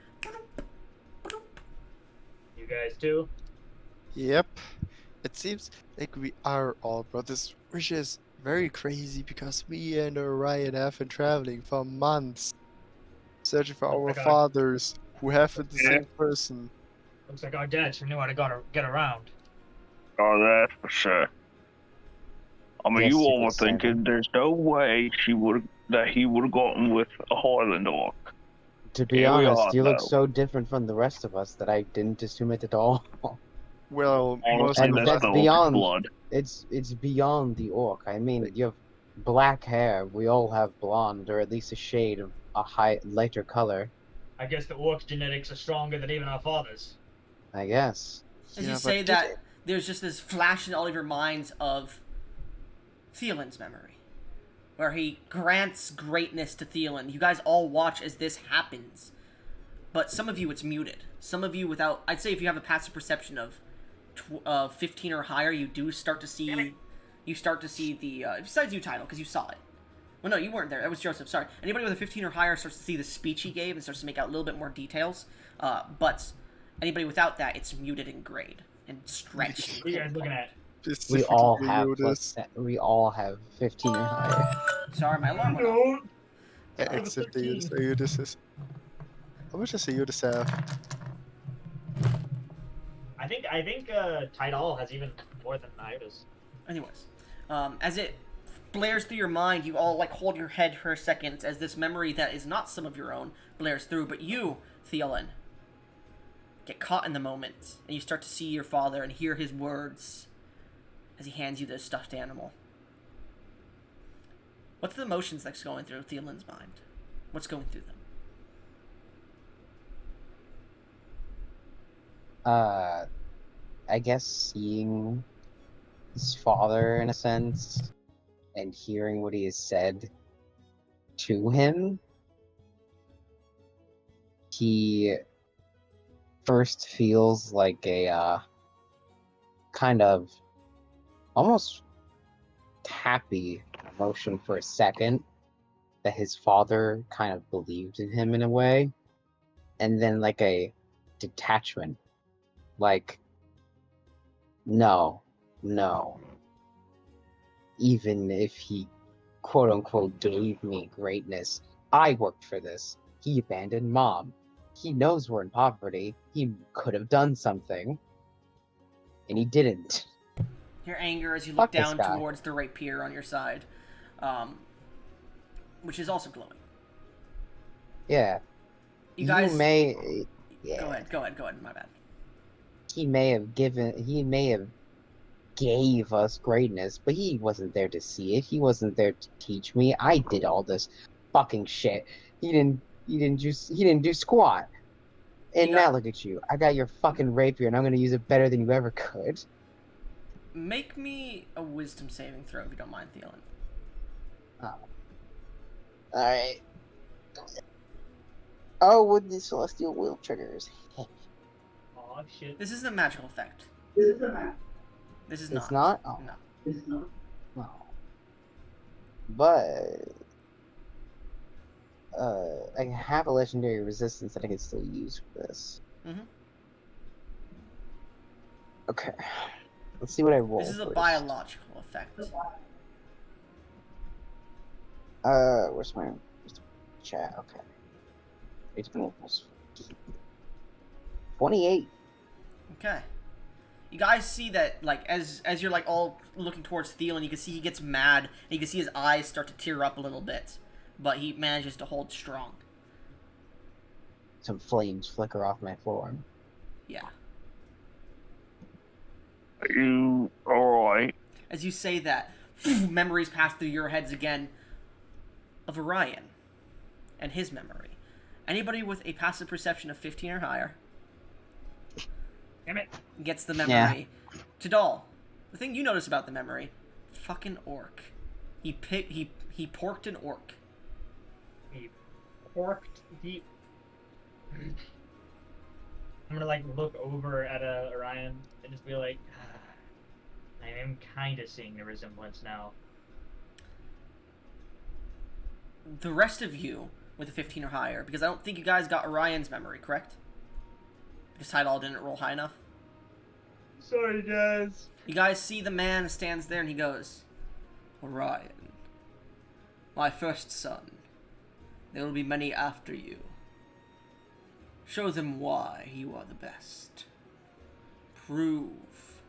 You guys too? Yep. It seems like we are all brothers, which is very crazy because me and Orion have been traveling for months, searching for Oh my our God. fathers who have been the Yeah. same person. Looks like our dad sure knew how to get around. Oh, that's for sure. I mean, Yes, you you all were were saying thinking there's no way he would have gotten with a Highland orc. To be Here we honest, are, you look though. so different from the rest of us that I didn't assume it at all. Well, most Honestly, And of that's that's the us, orc's beyond- blood. It's beyond the orc. I mean, you have black hair. We all have blonde, or at least a shade of a lighter color. I guess the orc's genetics are stronger than even our father's. I guess. As Yeah, you but say did that, it- there's just this flash in all of your minds of Thielen's memory, where he grants greatness to Thielen. You guys all watch as this happens, but some of you it's muted. Some of you without, I'd say if you have a passive perception of 15 or higher, you do start to see, the, besides you, Title, because you saw it. Well, no, you weren't there. That was Joseph. Sorry. Anybody with a 15 or higher starts to see the speech he gave and starts to make out a little bit more details. But anybody without that, it's muted in grade and stretched. What are you guys looking at? We all specifically have Eudis. we all have 15 or higher. Sorry, my alarm went off. Except the Eudis is. How much does the Eudis have? I think Tidal has even more than Ida's. Anyways, as it blares through your mind, you all like hold your head for a second as this memory that is not some of your own blares through, but you, Thielen, get caught in the moment, and you start to see your father and hear his words as he hands you this stuffed animal. What's the emotions that's going through Thielen's mind? What's going through them? I guess seeing his father in a sense and hearing what he has said to him, he first feels like a kind of almost happy emotion for a second that his father kind of believed in him in a way, and then like a detachment, like no, even if he quote unquote believed me in greatness, I worked for this. He abandoned mom. He knows we're in poverty. He could have done something, and he didn't. Your anger as you look Fuck this down guy. towards the rapier on your side, which is also glowing. Yeah. You guys, Yeah. Go ahead. My bad. He may have gave us greatness, but he wasn't there to see it. He wasn't there to teach me. I did all this fucking shit. He didn't do squat. And now look at you. I got your fucking rapier and I'm gonna use it better than you ever could. Make me a wisdom saving throw if you don't mind, Thielen. Alright. Oh, with the celestial will triggers. Oh shit. This is a magical effect. This is not. It's not? Oh. No. No. But I have a legendary resistance that I can still use for this. Mm-hmm. Okay. Let's see what I roll. This is a first. biological effect. Where's my chat? Okay. It's been almost 28. Okay. You guys see that, like, as you're, like, all looking towards Thielen, you can see he gets mad, and you can see his eyes start to tear up a little bit. But he manages to hold strong. Some flames flicker off my forearm. Yeah. Are you alright? As you say that, memories pass through your heads again of Orion and his memory. Anybody with a passive perception of 15 or higher Damn it. gets the memory. Yeah. Tidal, the thing you notice about the memory, fucking orc. He porked an orc. He porked the... I'm gonna like look over at Orion and just be like, I am kind of seeing the resemblance now. The rest of you with a 15 or higher, because I don't think you guys got Orion's memory, correct? Because Tidal didn't roll high enough. Sorry, guys. You guys see the man stands there and he goes, Orion, my first son, there will be many after you. Show them why you are the best. Prove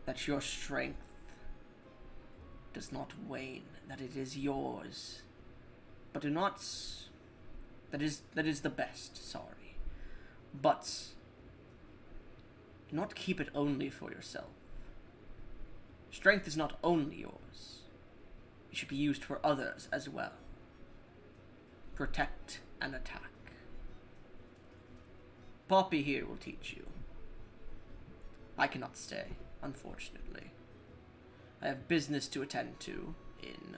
that your strength does not wane, that it is yours. But do not... That is the best, sorry. But do not keep it only for yourself. Strength is not only yours. It should be used for others as well. Protect and attack. Poppy here will teach you. I cannot stay, unfortunately. I have business to attend to in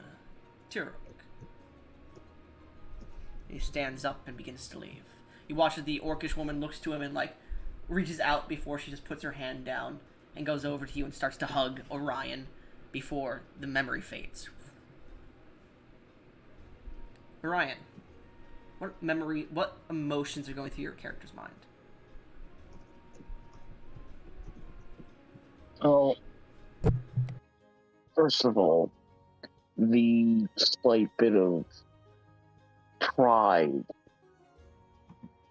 Turam. He stands up and begins to leave. You watch as the orcish woman looks to him and, like, reaches out before she just puts her hand down and goes over to you and starts to hug Orion before the memory fades. Orion, what emotions are going through your character's mind? Oh, first of all, the slight bit of pride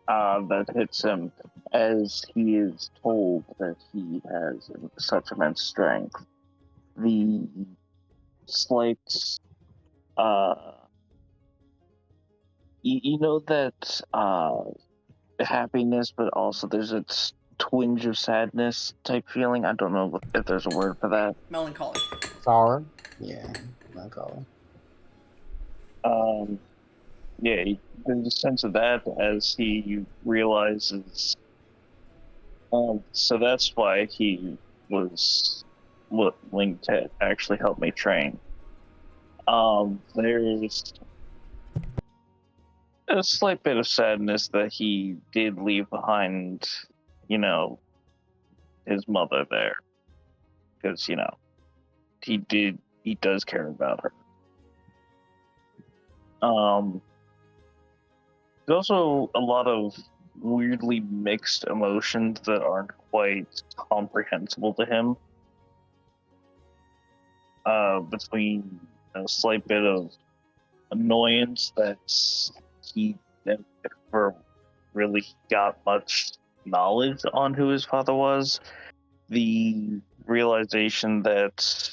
that hits him as he is told that he has such immense strength. The slight, you know that happiness, but also there's a twinge of sadness type feeling. I don't know if there's a word for that. Melancholy. Sour? Yeah, melancholy. Yeah, there's a sense of that as he realizes. So that's why he was willing to actually help me train. There's a slight bit of sadness that he did leave behind, his mother there, because he does care about her. There's also a lot of weirdly mixed emotions that aren't quite comprehensible to him. Between a slight bit of annoyance that he never really got much knowledge on who his father was, the realization that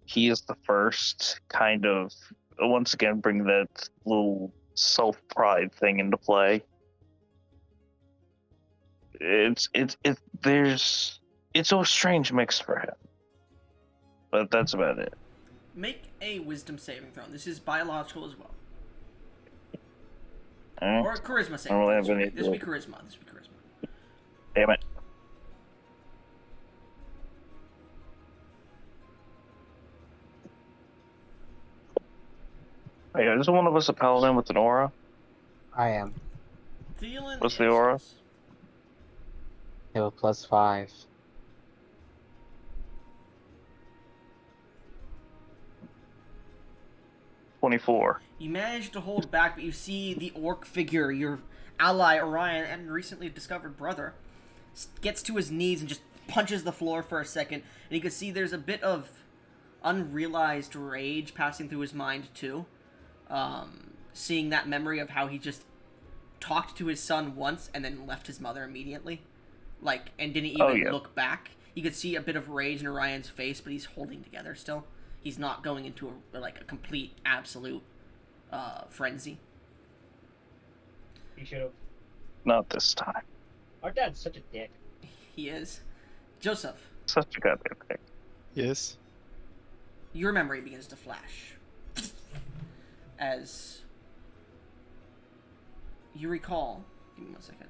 he is the first, kind of once again bring that little self-pride thing into play. It's a strange mix for him, but that's about it. Make a wisdom saving throw. This is biological as well. Alright. Or a charisma I saving don't throw. have any This will be charisma. This will be charisma. Damn it. Hey, isn't one of us a paladin with an aura? I am. Thielen What's the aura? is- I have a +5. 24. You manage to hold back, but you see the orc figure, your ally Orion and recently discovered brother, gets to his knees and just punches the floor for a second, and you can see there's a bit of unrealized rage passing through his mind too. Seeing that memory of how he just talked to his son once and then left his mother immediately, and didn't even look back. You could see a bit of rage in Orion's face, but he's holding together still. He's not going into a complete, absolute frenzy. He should have. Not this time. Our dad's such a dick. He is. Joseph, Such a goddamn thing. Yes. your memory begins to flash. As you recall... Give me 1 second.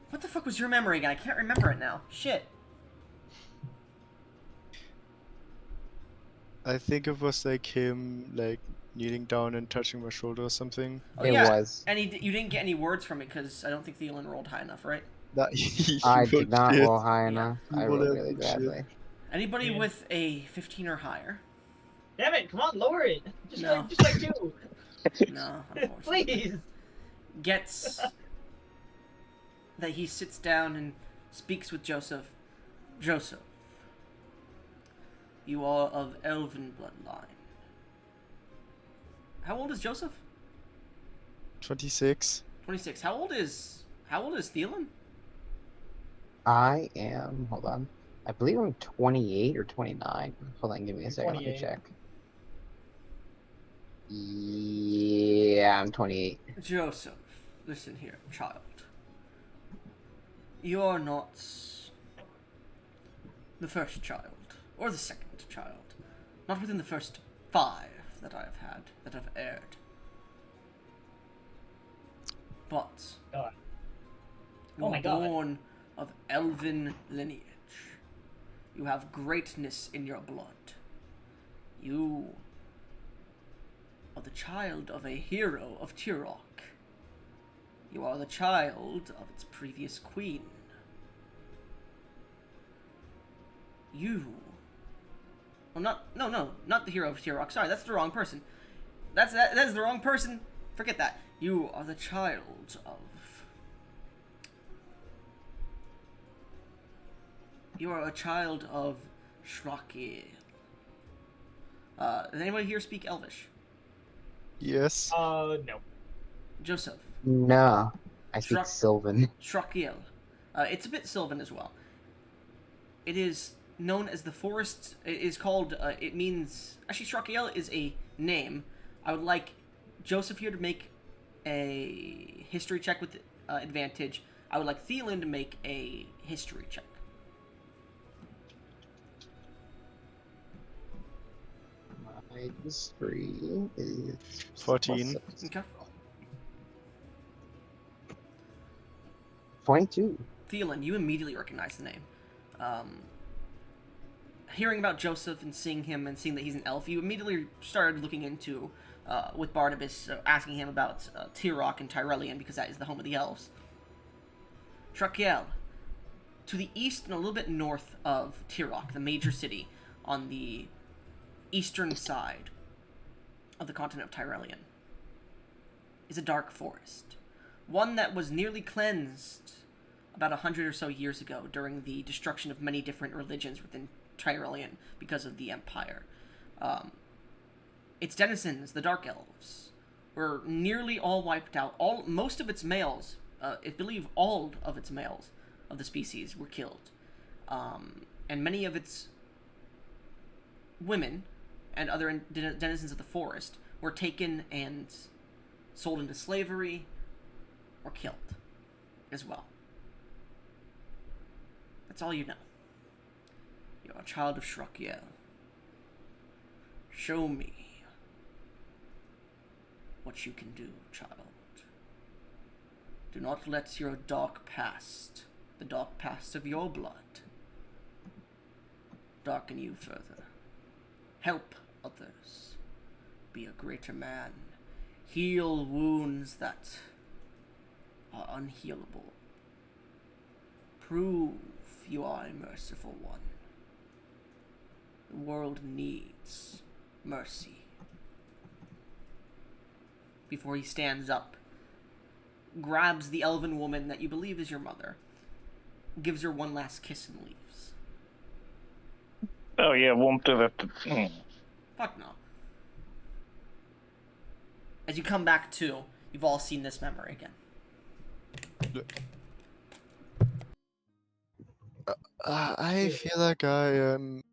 What the fuck was your memory again? I can't remember it now. Shit. I think it was like him kneeling down and touching my shoulder or something. Oh, It yeah. was. And you didn't get any words from it because I don't think Thielen rolled high enough, right? That he I did not bullshit. roll high Yeah. enough. You I rolled rolled really bullshit. badly. Anybody Yeah. with a 15 or higher? Damn it! Come on, lower it. Just No. like 2. No, unfortunately. Please. Gets that he sits down and speaks with Joseph. Joseph, you are of elven bloodline. How old is Joseph? 26. 26. How old is Thielen? I am. Hold on. I believe I'm 28 or 29. Hold on, give me a second. Let me 28. check. Yeah, I'm 28. Joseph, listen here, child. You are not the first child, or the second child. Not within the first 5 that I have had, that have aired. But God. you Oh my are God. born of elven lineage. You have greatness in your blood. You are the child of a hero of Turam. You are the child of its previous queen. You... Well, not the hero of Turam. Sorry, that's the wrong person. That is the wrong person. Forget that. You are the child of... You are a child of Shraki. Does anybody here speak Elvish? Yes. No. Joseph. No. I speak Shrug- Sylvan. Shrakiel. It's a bit Sylvan as well. It is known as the forest. It is called. It means actually Shrakiel is a name. I would like Joseph here to make a history check with advantage. I would like Thielen to make a history check. My history is 14. +6. Okay. 22. Thielen, you immediately recognize the name. Hearing about Joseph and seeing him and seeing that he's an elf, you immediately started looking into with Barnabas, asking him about Tirok and Tyrellian, because that is the home of the elves. Shrakiel, to the east and a little bit north of Tirok, the major city on the eastern side of the continent of Tyrellian, is a dark forest. One that was nearly cleansed about 100 or so years ago during the destruction of many different religions within Tyrellian because of the Empire. Its denizens, the Dark Elves, were nearly all wiped out. Most of its males, I believe all of its males of the species were killed. And many of its women and other denizens of the forest were taken and sold into slavery or killed as well. That's all you know. You're a child of Shrakiel. Show me what you can do, child. Do not let your dark past, the dark past of your blood, darken you further. Help others. Be a greater man. Heal wounds that are unhealable. Prove you are a merciful one. The world needs mercy. Before he stands up, grabs the elven woman that you believe is your mother, gives her one last kiss and leaves. Oh yeah, won't do that. Fuck no. As you come back to, you've all seen this memory again. I feel like I am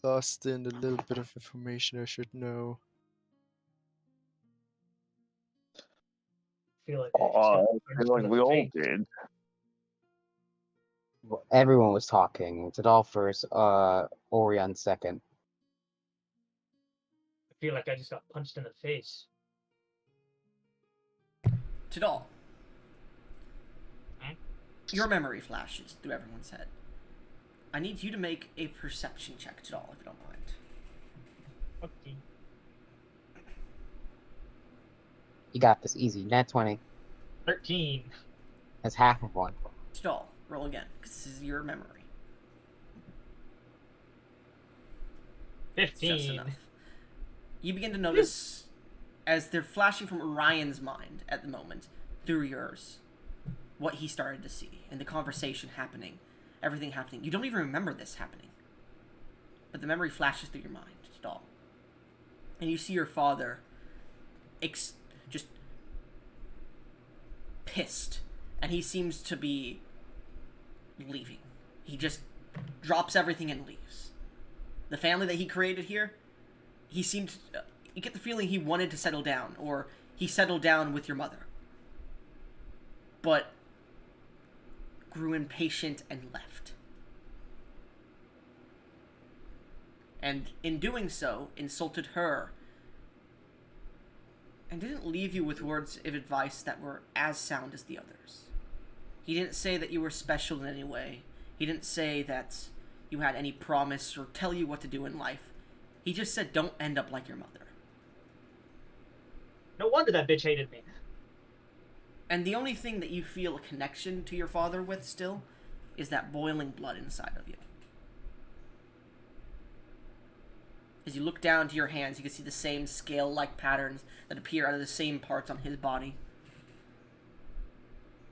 lost in a little bit of information I should know. I feel like I punched feel in like the we all face. did. Well, everyone was talking. Tidal first, Orion second. I feel like I just got punched in the face. Tidal. Hmm? Your memory flashes through everyone's head. I need you to make a perception check, Tidal, if you don't mind. Okay. You got this easy. Nat 20. 13. That's half of one. Tidal, roll again, because this is your memory. It's just 15. enough. You begin to notice, as they're flashing from Orion's mind at the moment, through yours, what he started to see, and the conversation happening, everything happening. You don't even remember this happening. But the memory flashes through your mind, Tidal. And you see your father just pissed, and he seems to be leaving. He just drops everything and leaves. The family that he created here, he seemed you get the feeling he wanted to settle down, or he settled down with your mother, but grew impatient and left. And in doing so, insulted her, and didn't leave you with words of advice that were as sound as the others. He didn't say that you were special in any way. He didn't say that you had any promise or tell you what to do in life. He just said, don't end up like your mother. No wonder that bitch hated me. And the only thing that you feel a connection to your father with still is that boiling blood inside of you. As you look down to your hands, you can see the same scale-like patterns that appear out of the same parts on his body.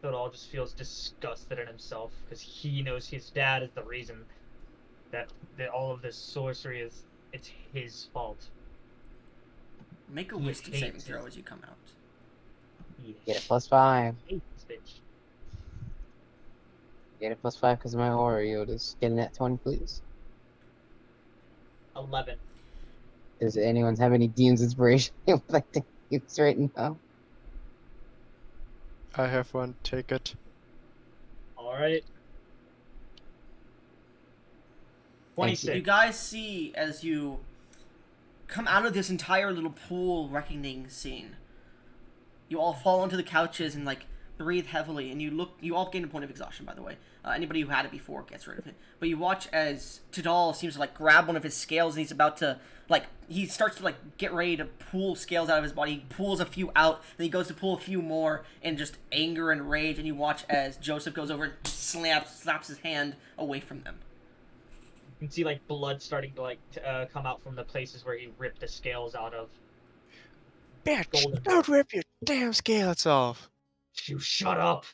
Tidal just feels disgusted at himself because he knows his dad is the reason that all of this sorcery is. It's his fault. Make a He wisdom hates saving throw it. as you come out. He Get it +5. hates this bitch. Get it +5 because of my aura. Just get a nat 20, please. 11. Does anyone have any Dean's inspiration they would like to use right now? I have one. Take it. Alright. 26. You guys see as you come out of this entire little pool reckoning scene, you all fall onto the couches and breathe heavily, and you all gain a point of exhaustion, by the way. Anybody who had it before gets rid of it. But you watch as Tidal seems to, like, grab one of his scales, and he's about to, like, he starts to, like, get ready to pull scales out of his body. He pulls a few out, then he goes to pull a few more in just anger and rage, and you watch as Joseph goes over and slaps his hand away from them. You can see, like, blood starting to, like, come out from the places where he ripped the scales out of. Bitch, don't rip your damn scales off. You shut up!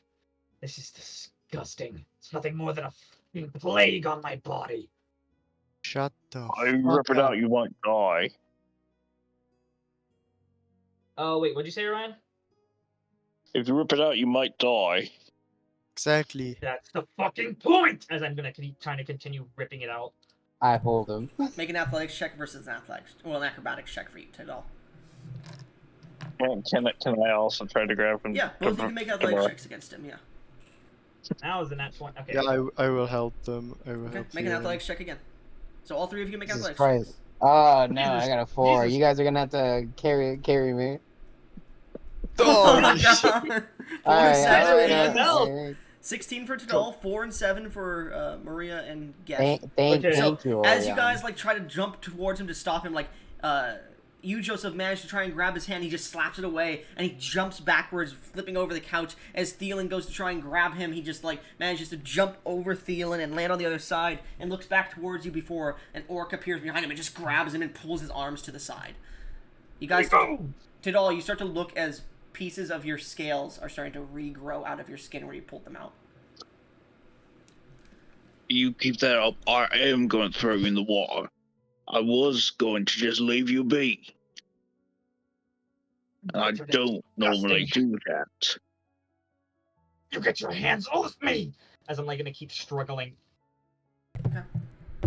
This is disgusting. It's nothing more than a fucking plague on my body. Shut the I fuck rip it up. out, you might die. Oh, wait, what'd you say, Ryan? If you rip it out, you might die. Exactly. That's the fucking point! As I'm gonna keep trying to continue ripping it out. I hold him. Make an athletics check versus an acrobatics check for you, Tidal. Can I also try to grab him? Yeah, both of you can make athletics checks against him, yeah. That was the next one. Okay. Yeah, I will help them. I will Okay, help make an you. athletics check again. So all three of you can make Jesus athletics Christ. checks. Oh no, Jesus- I got a 4. Jesus. You guys are gonna have to carry me. Oh, my shit. god! 4 Alright, and 7, alright, and no. alright. 16 for Tidal, 4 and 7 for Maria and Gesh. Thank Okay. So, you. as you Orion. guys, like, try to jump towards him to stop him, like, you, Joseph, manage to try and grab his hand. He just slaps it away, and he jumps backwards, flipping over the couch. As Thielen goes to try and grab him, he just, like, manages to jump over Thielen and land on the other side, and looks back towards you before an orc appears behind him and just grabs him and pulls his arms to the side. You guys, Tidal, you start to look as pieces of your scales are starting to regrow out of your skin where you pulled them out. You keep that up. I am going to throw you in the water. I was going to just leave you be. I You're don't normally disgusting. do that. You get your hands off me! As I'm, like, gonna keep struggling. Okay.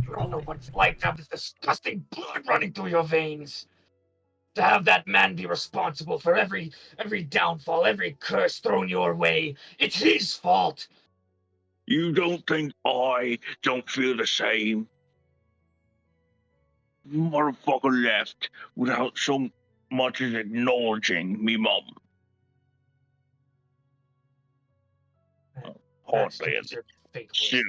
You don't know what it's like to have this disgusting blood running through your veins. To have that man be responsible for every downfall, every curse thrown your way. It's his fault. You don't think I don't feel the same? Motherfucker left without so much as acknowledging me mum. Hardly a shit.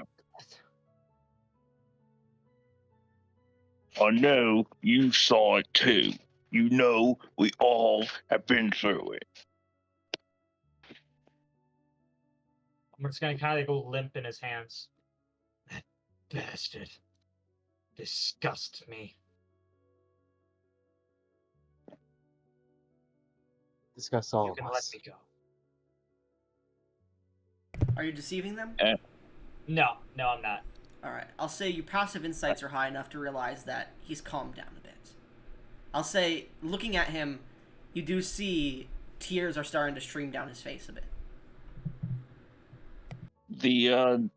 I know you saw it too. You know we all have been through it. I'm just gonna kind of go limp in his hands. That bastard disgusts me. Discuss all You of can let us. me go. Are you deceiving them? No, I'm not. Alright, I'll say your passive insights are high enough to realize that he's calmed down a bit. I'll say, looking at him, you do see tears are starting to stream down his face a bit. The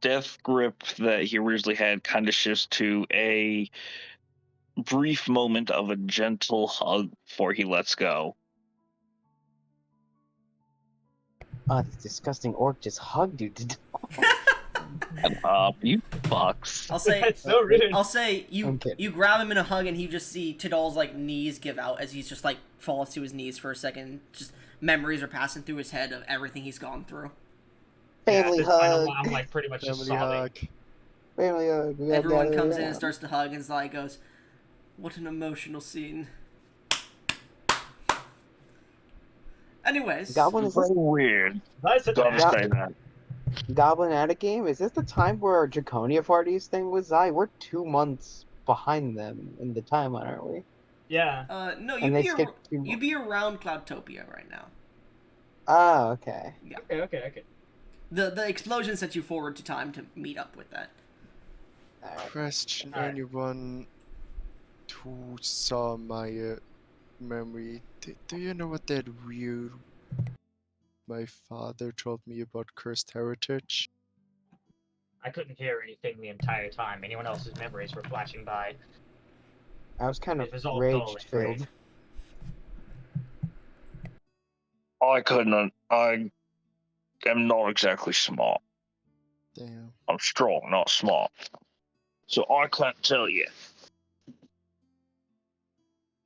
death grip that he originally had kind of shifts to a brief moment of a gentle hug before he lets go. Oh, this disgusting orc just hugged you. You fucks. I'll say, That's so rude. I'll say I'm you kidding. grab him in a hug and you just see Tidal's like knees give out as he's just like falls to his knees for a second. Just memories are passing through his head of everything he's gone through. Family at this point, hug. I'm like pretty much just Family sobbing. hug. Family hug. We got Everyone gathered comes in around. and starts to hug and Zai goes, "What an emotional scene." Anyways, Goblin, is this So weird. That's such an Gotta ass. say that. Goblin at a game? Is this the time where our Draconia parties thing was Zai? We're 2 months behind them in the timeline, aren't we? Yeah. no, And they skipped 2 you'd months. be around Cloudtopia right now. Oh, okay. Okay. The explosion sent you forward to time to meet up with that. Alright. Question: Alright. anyone who saw my memory, do you know what that weird my father told me about cursed heritage? I couldn't hear anything the entire time. Anyone else's memories were flashing by. I was kind of It was all dull and rage filled. I couldn't. I am not exactly smart. Damn. I'm strong, not smart. So I can't tell you.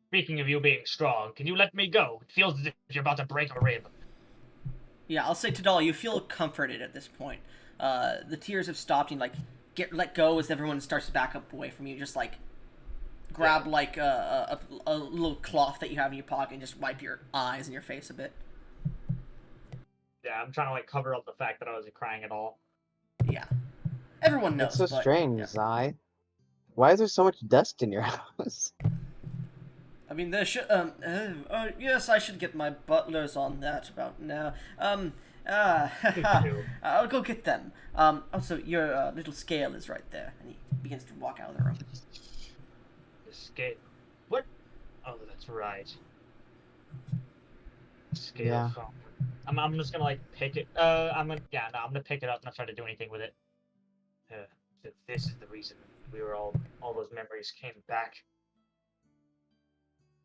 Speaking of you being strong, can you let me go? It feels as if you're about to break a rib. Yeah, I'll say Tadal, you feel comforted at this point. The tears have stopped, and like let go as everyone starts to back up away from you. Just like grab like a little cloth that you have in your pocket and just wipe your eyes and your face a bit. Yeah, I'm trying to like cover up the fact that I wasn't crying at all. Yeah, everyone knows. It's so but, strange, yeah. Zai. Why is there so much dust in your house? I mean, there should. Yes, I should get my butlers on that about now. I'll go get them. Also, your little scale is right there, and he begins to walk out of the room. The scale. What? Oh, that's right. Scale Yeah. phone. I'm just gonna like pick it. I'm gonna pick it up, not try to do anything with it. This is the reason we were all those memories came back.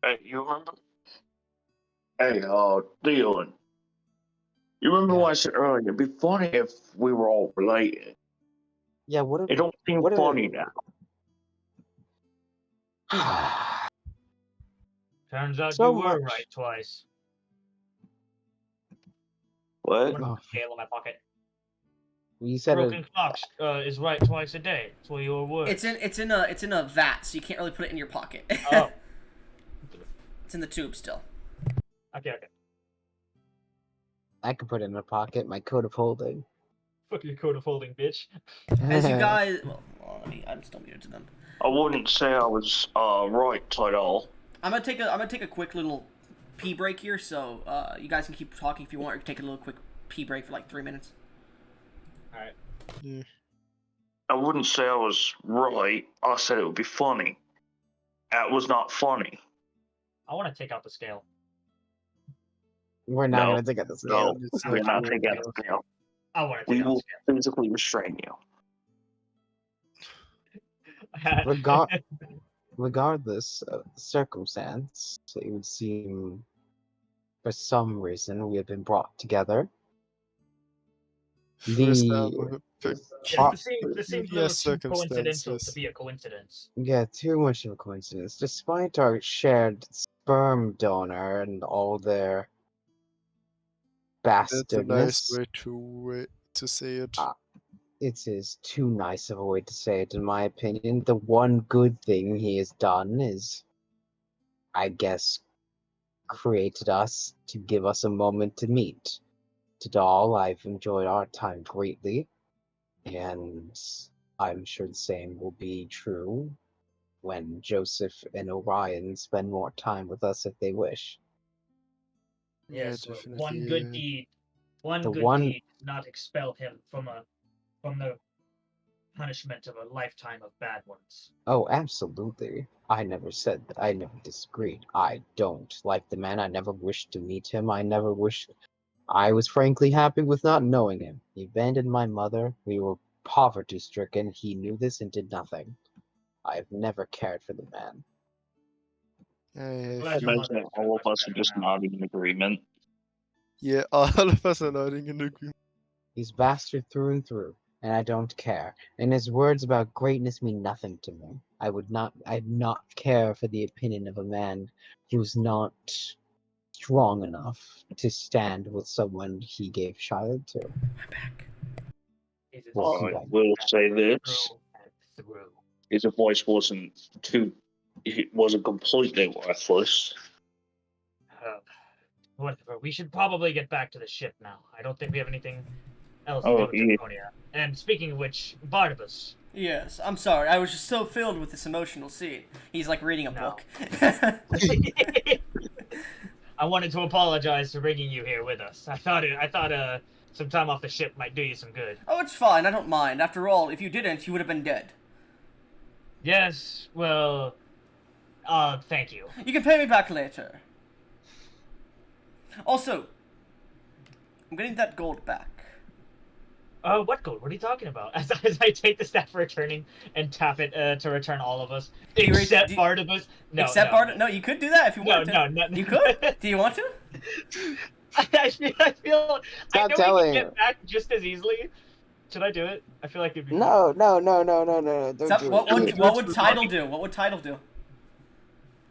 Hey, you remember? Hey, Leon. You remember Yeah. what I said earlier? It'd be funny if we were all related. Yeah, what It don't seem what funny now. Turns out So you were much. right twice. What? I'm gonna Oh. put the scale in my pocket. You said Broken it. clock is right twice a day. That's what your word. It's in a vat, so you can't really put it in your pocket. Oh. It's in the tube still. Okay. I could put it in a pocket, my coat of holding. Fuck your code of holding, bitch. As you guys, I'm still muted to them. I wouldn't say I was right at all. I'm gonna take a quick little pee break here, so you guys can keep talking if you want, or take a little quick pee break for like 3 minutes. Alright. Yeah. I wouldn't say I was right. I said it would be funny. That was not funny. I want to take out the scale. We're not No. gonna take out the No, scale. It's we're not not cool. taking out the scale. I want to We take out will the scale. physically restrain you. Regardless of the circumstance, it would seem for some reason we have been brought together. First, The Yeah, this seems a yeah, little too coincidental to circumstances. be a coincidence. Yeah, too much of a coincidence. Despite our shared sperm donor and all their That's a nice bastardness, way to say it. it is too nice of a way to say it, in my opinion. The one good thing he has done is, I guess, created us to give us a moment to meet. Tadal, I've enjoyed our time greatly, and I'm sure the same will be true when Joseph and Orion spend more time with us if they wish. Yeah, Yes, well, definitely. one good deed. One The good one- deed does not expel him from the punishment of a lifetime of bad ones. Oh, absolutely. I never said that. I never disagreed. I don't like the man. I never wished to meet him. I was frankly happy with not knowing him. He abandoned my mother. We were poverty stricken. He knew this and did nothing. I have never cared for the man. I Glad I your imagine mother that is all of much us are better just now. nodding in agreement. Yeah, all of us are nodding in agreement. He's bastard through and through, and I don't care. And his words about greatness mean nothing to me. I'd not care for the opinion of a man who's not strong enough to stand with someone he gave child to. I'm back. Is it Well, I yeah. will say this: through and through? his voice wasn't completely worthless. Whatever. We should probably get back to the ship now. I don't think we have anything else to Oh, do with yeah. Draconia. And speaking of which, Barnabas. Yes, I'm sorry. I was just so filled with this emotional scene. He's like reading a No. book. I wanted to apologize for bringing you here with us. I thought some time off the ship might do you some good. Oh, it's fine. I don't mind. After all, if you didn't, you would have been dead. Yes, well, thank you. You can pay me back later. Also, I'm getting that gold back. What gold? What are you talking about? As I take the staff for returning and tap it to return all of us, you re- except do- Barnabas. No, Except no, Bart. No, you could do that if you wanted to. no. You could? Do you want to? I feel. I Stop know we telling can him. get back just as easily. Should I do it? I feel like it'd be fun. No. Don't Stop- do what it. would Title do? What would Title do?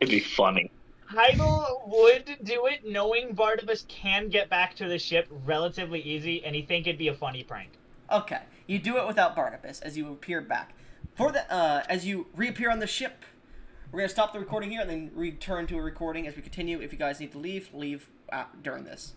It'd be funny. Heidel would do it knowing Barnabas can get back to the ship relatively easy, and he think it'd be a funny prank. Okay, you do it without Barnabas as you appear back. For the as you reappear on the ship, we're gonna stop the recording here and then return to a recording as we continue. If you guys need to leave, leave during this.